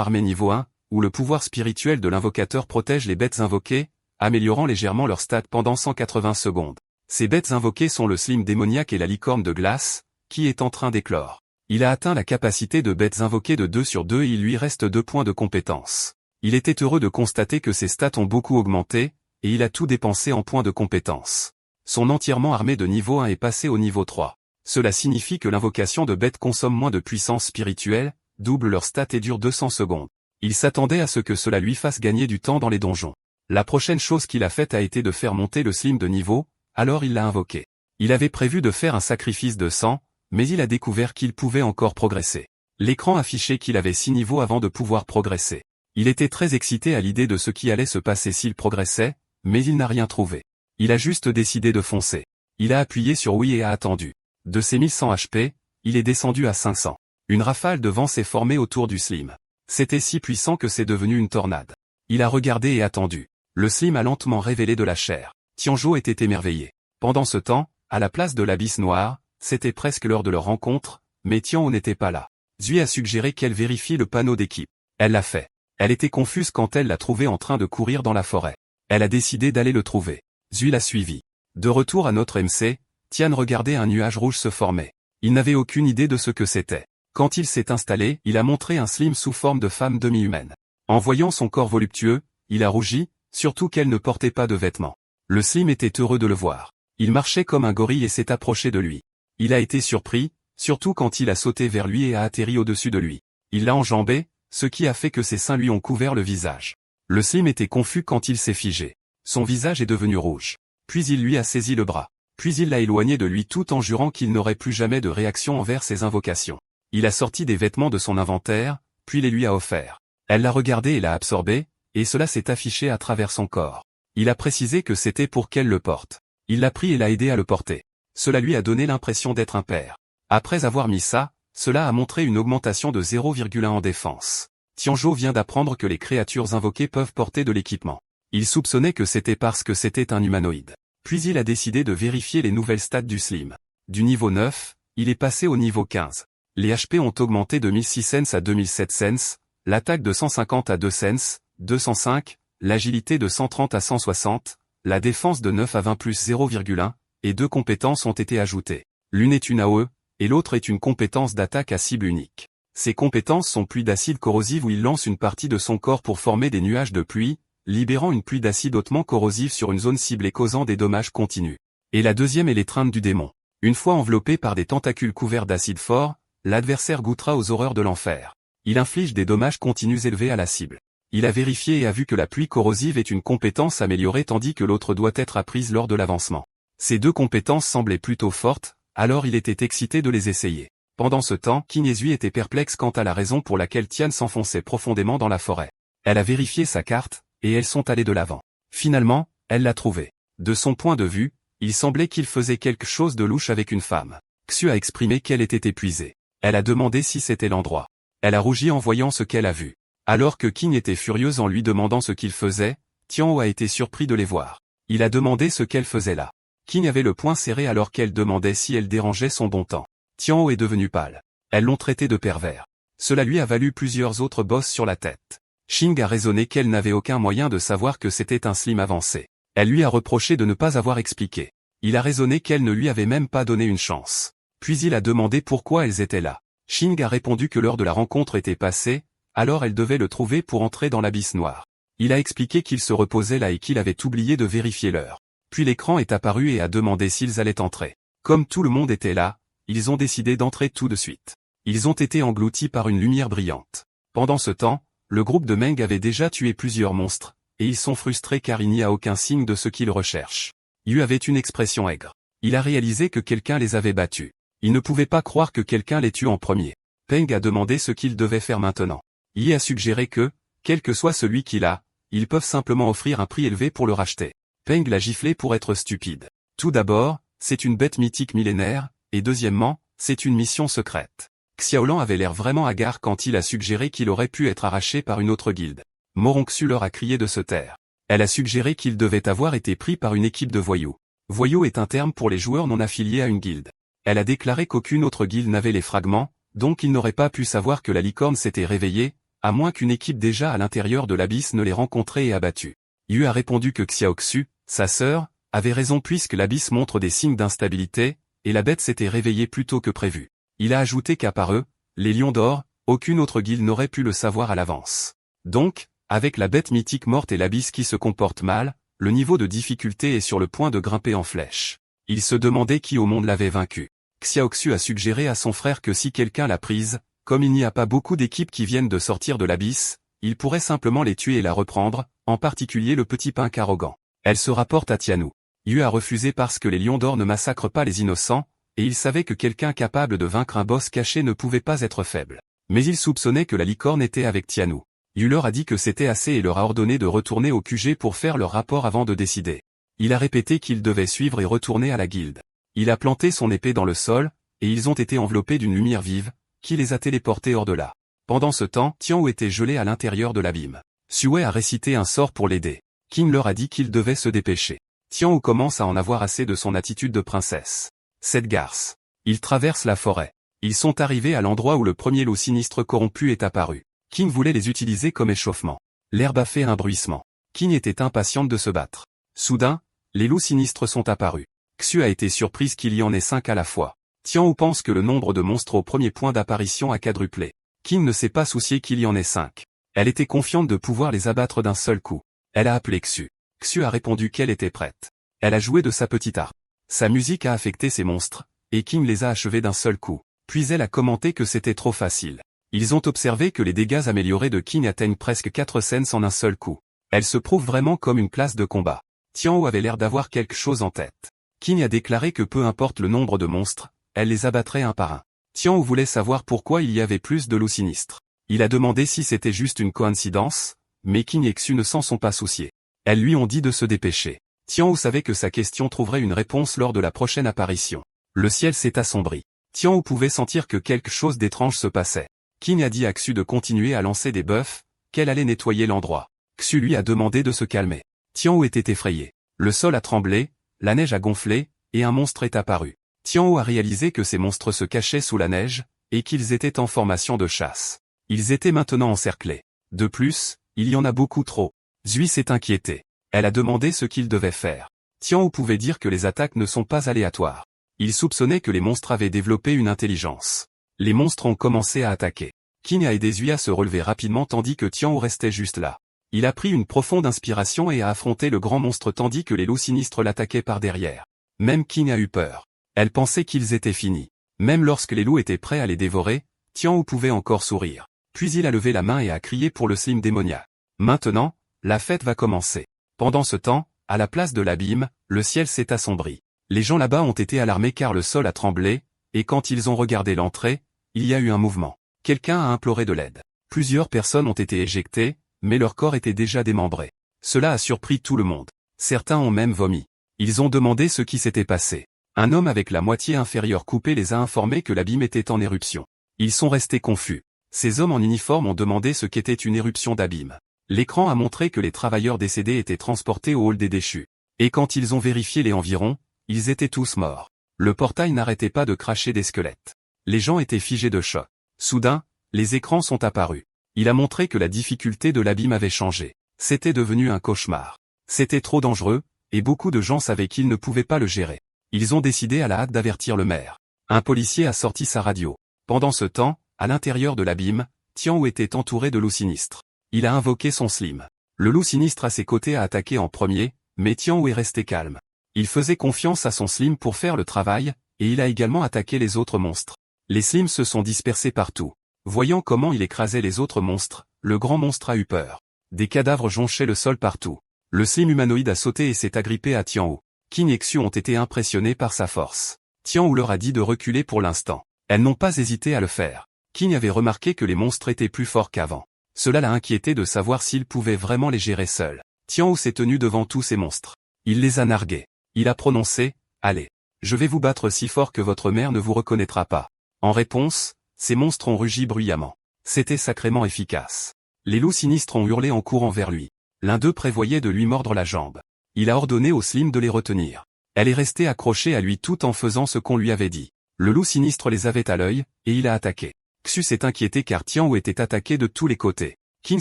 armée niveau 1, où le pouvoir spirituel de l'invocateur protège les bêtes invoquées, améliorant légèrement leur stats pendant 180 secondes. Ces bêtes invoquées sont le slim démoniaque et la licorne de glace, qui est en train d'éclore. Il a atteint la capacité de bêtes invoquées de 2 sur 2 et il lui reste 2 points de compétence. Il était heureux de constater que ses stats ont beaucoup augmenté, et il a tout dépensé en points de compétence. Son entièrement armée de niveau 1 est passée au niveau 3. Cela signifie que l'invocation de bêtes consomme moins de puissance spirituelle, double leur stat et dure 200 secondes. Il s'attendait à ce que cela lui fasse gagner du temps dans les donjons. La prochaine chose qu'il a faite a été de faire monter le slim de niveau, alors il l'a invoqué. Il avait prévu de faire un sacrifice de sang, mais il a découvert qu'il pouvait encore progresser. L'écran affichait qu'il avait 6 niveaux avant de pouvoir progresser. Il était très excité à l'idée de ce qui allait se passer s'il progressait, mais il n'a rien trouvé. Il a juste décidé de foncer. Il a appuyé sur oui et a attendu. De ses 1100 HP, il est descendu à 500. Une rafale de vent s'est formée autour du slim. C'était si puissant que c'est devenu une tornade. Il a regardé et attendu. Le slim a lentement révélé de la chair. Tianzhou était émerveillé. Pendant ce temps, à la place de l'abysse noire, c'était presque l'heure de leur rencontre, mais Tianzhou n'était pas là. Zui a suggéré qu'elle vérifie le panneau d'équipe. Elle l'a fait. Elle était confuse quand elle l'a trouvé en train de courir dans la forêt. Elle a décidé d'aller le trouver. Zui l'a suivi. De retour à notre MC, Tian regardait un nuage rouge se former. Il n'avait aucune idée de ce que c'était. Quand il s'est installé, il a montré un slim sous forme de femme demi-humaine. En voyant son corps voluptueux, il a rougi, surtout qu'elle ne portait pas de vêtements. Le slim était heureux de le voir. Il marchait comme un gorille et s'est approché de lui. Il a été surpris, surtout quand il a sauté vers lui et a atterri au-dessus de lui. Il l'a enjambé, ce qui a fait que ses seins lui ont couvert le visage. Le slim était confus quand il s'est figé. Son visage est devenu rouge. Puis il lui a saisi le bras. Puis il l'a éloigné de lui tout en jurant qu'il n'aurait plus jamais de réaction envers ses invocations. Il a sorti des vêtements de son inventaire, puis les lui a offerts. Elle l'a regardé et l'a absorbé, et cela s'est affiché à travers son corps. Il a précisé que c'était pour qu'elle le porte. Il l'a pris et l'a aidé à le porter. Cela lui a donné l'impression d'être un père. Après avoir mis ça, cela a montré une augmentation de 0,1 en défense. Tianzhou vient d'apprendre que les créatures invoquées peuvent porter de l'équipement. Il soupçonnait que c'était parce que c'était un humanoïde. Puis il a décidé de vérifier les nouvelles stats du slim. Du niveau 9, il est passé au niveau 15. Les HP ont augmenté de 1006 cents à 2007 cents, l'attaque de 150 à 2 cents, 205, l'agilité de 130 à 160, la défense de 9 à 20 plus 0,1, et 2 compétences ont été ajoutées. L'une est une AOE, et l'autre est une compétence d'attaque à cible unique. Ces compétences sont pluie d'acide corrosive où il lance une partie de son corps pour former des nuages de pluie, libérant une pluie d'acide hautement corrosive sur une zone ciblée causant des dommages continus. Et la deuxième est l'étreinte du démon. Une fois enveloppé par des tentacules couverts d'acide fort, l'adversaire goûtera aux horreurs de l'enfer. Il inflige des dommages continus élevés à la cible. Il a vérifié et a vu que la pluie corrosive est une compétence améliorée tandis que l'autre doit être apprise lors de l'avancement. Ces deux compétences semblaient plutôt fortes, alors il était excité de les essayer. Pendant ce temps, Qin et Zui étaient perplexes quant à la raison pour laquelle Tian s'enfonçait profondément dans la forêt. Elle a vérifié sa carte, et elles sont allées de l'avant. Finalement, elle l'a trouvé. De son point de vue, il semblait qu'il faisait quelque chose de louche avec une femme. Xu a exprimé qu'elle était épuisée. Elle a demandé si c'était l'endroit. Elle a rougi en voyant ce qu'elle a vu. Alors que Qin était furieuse en lui demandant ce qu'il faisait, Tianzhou a été surpris de les voir. Il a demandé ce qu'elle faisait là. Qin avait le poing serré alors qu'elle demandait si elle dérangeait son bon temps. Tianzhou est devenu pâle. Elles l'ont traité de pervers. Cela lui a valu plusieurs autres bosses sur la tête. Xing a raisonné qu'elle n'avait aucun moyen de savoir que c'était un slim avancé. Elle lui a reproché de ne pas avoir expliqué. Il a raisonné qu'elle ne lui avait même pas donné une chance. Puis il a demandé pourquoi elles étaient là. Xing a répondu que l'heure de la rencontre était passée, alors elle devait le trouver pour entrer dans l'abysse noire. Il a expliqué qu'il se reposait là et qu'il avait oublié de vérifier l'heure. Puis l'écran est apparu et a demandé s'ils allaient entrer. Comme tout le monde était là, ils ont décidé d'entrer tout de suite. Ils ont été engloutis par une lumière brillante. Pendant ce temps, le groupe de Meng avait déjà tué plusieurs monstres, et ils sont frustrés car il n'y a aucun signe de ce qu'ils recherchent. Yu avait une expression aigre. Il a réalisé que quelqu'un les avait battus. Il ne pouvait pas croire que quelqu'un les tue en premier. Peng a demandé ce qu'il devait faire maintenant. Yi a suggéré que, quel que soit celui qu'il a, ils peuvent simplement offrir un prix élevé pour le racheter. Peng l'a giflé pour être stupide. Tout d'abord, c'est une bête mythique millénaire, et deuxièmement, c'est une mission secrète. Xiaolan avait l'air vraiment hagard quand il a suggéré qu'il aurait pu être arraché par une autre guilde. Moronxu leur a crié de se taire. Elle a suggéré qu'il devait avoir été pris par une équipe de voyous. Voyou est un terme pour les joueurs non affiliés à une guilde. Elle a déclaré qu'aucune autre guilde n'avait les fragments, donc il n'aurait pas pu savoir que la licorne s'était réveillée, à moins qu'une équipe déjà à l'intérieur de l'abysse ne l'ait rencontré et abattu. Yu a répondu que Xiaoxu, sa sœur, avait raison puisque l'abysse montre des signes d'instabilité, et la bête s'était réveillée plus tôt que prévu. Il a ajouté qu'à part eux, les lions d'or, aucune autre guilde n'aurait pu le savoir à l'avance. Donc, avec la bête mythique morte et l'abysse qui se comporte mal, le niveau de difficulté est sur le point de grimper en flèche. Il se demandait qui au monde l'avait vaincu. Xiaoxu a suggéré à son frère que si quelqu'un l'a prise, comme il n'y a pas beaucoup d'équipes qui viennent de sortir de l'abysse, il pourrait simplement les tuer et la reprendre, en particulier le petit pink arrogant. Elle se rapporte à Tianou. Yu a refusé parce que les lions d'or ne massacrent pas les innocents, et il savait que quelqu'un capable de vaincre un boss caché ne pouvait pas être faible. Mais il soupçonnait que la licorne était avec Tianou. Yu leur a dit que c'était assez et leur a ordonné de retourner au QG pour faire leur rapport avant de décider. Il a répété qu'ils devaient suivre et retourner à la guilde. Il a planté son épée dans le sol, et ils ont été enveloppés d'une lumière vive, qui les a téléportés hors de là. Pendant ce temps, Tianwu était gelé à l'intérieur de l'abîme. Sue a récité un sort pour l'aider. King leur a dit qu'ils devaient se dépêcher. Tianwu commence à en avoir assez de son attitude de princesse. Cette garce. Ils traversent la forêt. Ils sont arrivés à l'endroit où le premier loup sinistre corrompu est apparu. King voulait les utiliser comme échauffement. L'herbe a fait un bruissement. King était impatiente de se battre. Soudain, les loups sinistres sont apparus. Xu a été surprise qu'il y en ait 5 à la fois. Tianwu pense que le nombre de monstres au premier point d'apparition a quadruplé. King ne s'est pas soucié qu'il y en ait 5. Elle était confiante de pouvoir les abattre d'un seul coup. Elle a appelé Xu. Xu a répondu qu'elle était prête. Elle a joué de sa petite harpe. Sa musique a affecté ces monstres, et King les a achevés d'un seul coup. Puis elle a commenté que c'était trop facile. Ils ont observé que les dégâts améliorés de King atteignent presque 4 cents en un seul coup. Elle se prouve vraiment comme une classe de combat. Tianwu avait l'air d'avoir quelque chose en tête. King a déclaré que peu importe le nombre de monstres, elle les abattrait un par un. Tianwu voulait savoir pourquoi il y avait plus de loups sinistres. Il a demandé si c'était juste une coïncidence, mais King et Xu ne s'en sont pas souciés. Elles lui ont dit de se dépêcher. Tianwu savait que sa question trouverait une réponse lors de la prochaine apparition. Le ciel s'est assombri. Tianwu pouvait sentir que quelque chose d'étrange se passait. King a dit à Xu de continuer à lancer des buffs, qu'elle allait nettoyer l'endroit. Xu lui a demandé de se calmer. Tianwu était effrayé. Le sol a tremblé, la neige a gonflé, et un monstre est apparu. Tianwu a réalisé que ces monstres se cachaient sous la neige, et qu'ils étaient en formation de chasse. Ils étaient maintenant encerclés. De plus, il y en a beaucoup trop. Zui s'est inquiété. Elle a demandé ce qu'il devait faire. Tianwu pouvait dire que les attaques ne sont pas aléatoires. Il soupçonnait que les monstres avaient développé une intelligence. Les monstres ont commencé à attaquer. King a aidé Zui à se relever rapidement tandis que Tianwu restait juste là. Il a pris une profonde inspiration et a affronté le grand monstre tandis que les loups sinistres l'attaquaient par derrière. Même King a eu peur. Elle pensait qu'ils étaient finis. Même lorsque les loups étaient prêts à les dévorer, Tianwu pouvait encore sourire. Puis il a levé la main et a crié pour le slim démoniaque. Maintenant, la fête va commencer. Pendant ce temps, à la place de l'abîme, le ciel s'est assombri. Les gens là-bas ont été alarmés car le sol a tremblé, et quand ils ont regardé l'entrée, il y a eu un mouvement. Quelqu'un a imploré de l'aide. Plusieurs personnes ont été éjectées, mais leur corps était déjà démembré. Cela a surpris tout le monde. Certains ont même vomi. Ils ont demandé ce qui s'était passé. Un homme avec la moitié inférieure coupée les a informés que l'abîme était en éruption. Ils sont restés confus. Ces hommes en uniforme ont demandé ce qu'était une éruption d'abîme. L'écran a montré que les travailleurs décédés étaient transportés au hall des déchus. Et quand ils ont vérifié les environs, ils étaient tous morts. Le portail n'arrêtait pas de cracher des squelettes. Les gens étaient figés de choc. Soudain, les écrans sont apparus. Il a montré que la difficulté de l'abîme avait changé. C'était devenu un cauchemar. C'était trop dangereux, et beaucoup de gens savaient qu'ils ne pouvaient pas le gérer. Ils ont décidé à la hâte d'avertir le maire. Un policier a sorti sa radio. Pendant ce temps, à l'intérieur de l'abîme, Tianwu était entouré de loups sinistres. Il a invoqué son slim. Le loup sinistre à ses côtés a attaqué en premier, mais Tianwu est resté calme. Il faisait confiance à son slim pour faire le travail, et il a également attaqué les autres monstres. Les slims se sont dispersés partout. Voyant comment il écrasait les autres monstres, le grand monstre a eu peur. Des cadavres jonchaient le sol partout. Le slim humanoïde a sauté et s'est agrippé à Tianwu. King et Xu ont été impressionnés par sa force. Tianwu leur a dit de reculer pour l'instant. Elles n'ont pas hésité à le faire. King avait remarqué que les monstres étaient plus forts qu'avant. Cela l'a inquiété de savoir s'il pouvait vraiment les gérer seul. Tianwu s'est tenu devant tous ces monstres. Il les a nargués. Il a prononcé « Allez, je vais vous battre si fort que votre mère ne vous reconnaîtra pas ». En réponse, ces monstres ont rugi bruyamment. C'était sacrément efficace. Les loups sinistres ont hurlé en courant vers lui. L'un d'eux prévoyait de lui mordre la jambe. Il a ordonné au slim de les retenir. Elle est restée accrochée à lui tout en faisant ce qu'on lui avait dit. Le loup sinistre les avait à l'œil, et il a attaqué. Xu s'est inquiété car Tianwu était attaqué de tous les côtés. King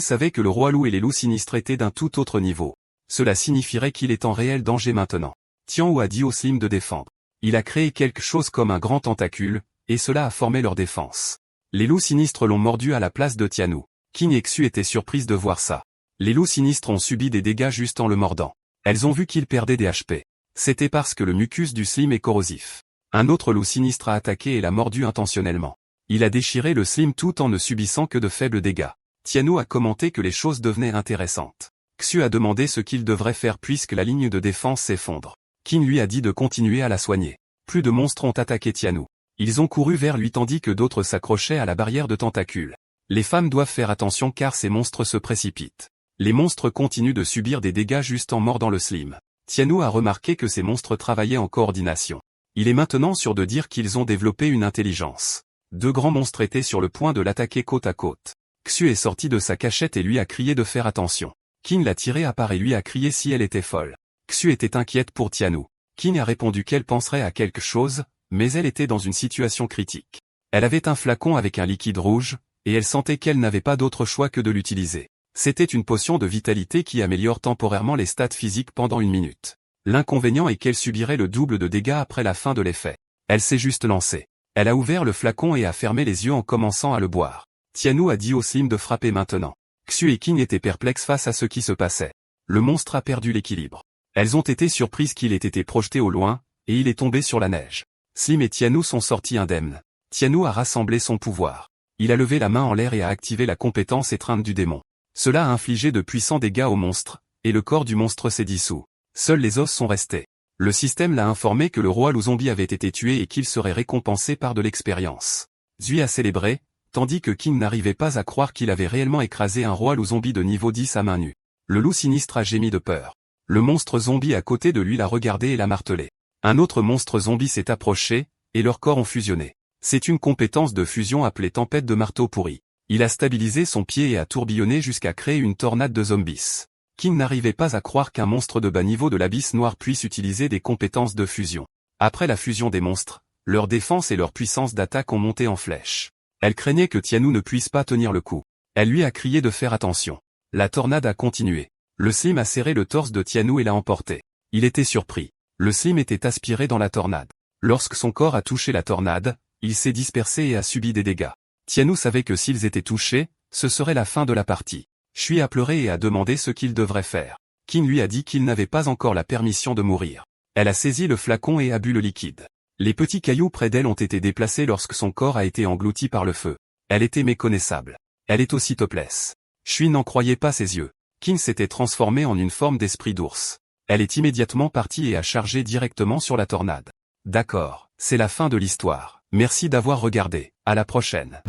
savait que le roi loup et les loups sinistres étaient d'un tout autre niveau. Cela signifierait qu'il est en réel danger maintenant. Tianwu a dit au slim de défendre. Il a créé quelque chose comme un grand tentacule, et cela a formé leur défense. Les loups sinistres l'ont mordu à la place de Tianou. King et Xu étaient surprises de voir ça. Les loups sinistres ont subi des dégâts juste en le mordant. Elles ont vu qu'il perdait des HP. C'était parce que le mucus du Slim est corrosif. Un autre loup sinistre a attaqué et l'a mordu intentionnellement. Il a déchiré le Slim tout en ne subissant que de faibles dégâts. Tianou a commenté que les choses devenaient intéressantes. Xu a demandé ce qu'il devrait faire puisque la ligne de défense s'effondre. King lui a dit de continuer à la soigner. Plus de monstres ont attaqué Tianou. Ils ont couru vers lui tandis que d'autres s'accrochaient à la barrière de tentacules. Les femmes doivent faire attention car ces monstres se précipitent. Les monstres continuent de subir des dégâts juste en mordant le Slim. Tianou a remarqué que ces monstres travaillaient en coordination. Il est maintenant sûr de dire qu'ils ont développé une intelligence. Deux grands monstres étaient sur le point de l'attaquer côte à côte. Xu est sorti de sa cachette et lui a crié de faire attention. King l'a tiré à part et lui a crié si elle était folle. Xu était inquiète pour Tianou. King a répondu qu'elle penserait à quelque chose, mais elle était dans une situation critique. Elle avait un flacon avec un liquide rouge, et elle sentait qu'elle n'avait pas d'autre choix que de l'utiliser. C'était une potion de vitalité qui améliore temporairement les stats physiques pendant 1 minute. L'inconvénient est qu'elle subirait le double de dégâts après la fin de l'effet. Elle s'est juste lancée. Elle a ouvert le flacon et a fermé les yeux en commençant à le boire. Tianou a dit au Slim de frapper maintenant. Xu et King étaient perplexes face à ce qui se passait. Le monstre a perdu l'équilibre. Elles ont été surprises qu'il ait été projeté au loin, et il est tombé sur la neige. Slim et Tianou sont sortis indemnes. Tianou a rassemblé son pouvoir. Il a levé la main en l'air et a activé la compétence étreinte du démon. Cela a infligé de puissants dégâts au monstre, et le corps du monstre s'est dissous. Seuls les os sont restés. Le système l'a informé que le roi loup zombie avait été tué et qu'il serait récompensé par de l'expérience. Zui a célébré, tandis que King n'arrivait pas à croire qu'il avait réellement écrasé un roi loup zombie de niveau 10 à main nue. Le loup sinistre a gémi de peur. Le monstre zombie à côté de lui l'a regardé et l'a martelé. Un autre monstre zombie s'est approché, et leurs corps ont fusionné. C'est une compétence de fusion appelée tempête de marteau pourri. Il a stabilisé son pied et a tourbillonné jusqu'à créer une tornade de zombies. King n'arrivait pas à croire qu'un monstre de bas niveau de l'abysse noir puisse utiliser des compétences de fusion. Après la fusion des monstres, leur défense et leur puissance d'attaque ont monté en flèche. Elle craignait que Tianou ne puisse pas tenir le coup. Elle lui a crié de faire attention. La tornade a continué. Le Slim a serré le torse de Tianou et l'a emporté. Il était surpris. Le Slim était aspiré dans la tornade. Lorsque son corps a touché la tornade, il s'est dispersé et a subi des dégâts. Tianou savait que s'ils étaient touchés, ce serait la fin de la partie. Shui a pleuré et a demandé ce qu'il devrait faire. King lui a dit qu'il n'avait pas encore la permission de mourir. Elle a saisi le flacon et a bu le liquide. Les petits cailloux près d'elle ont été déplacés lorsque son corps a été englouti par le feu. Elle était méconnaissable. Elle est aussi topless. Shui n'en croyait pas ses yeux. King s'était transformé en une forme d'esprit d'ours. Elle est immédiatement partie et a chargé directement sur la tornade. D'accord, c'est la fin de l'histoire. Merci d'avoir regardé. À la prochaine.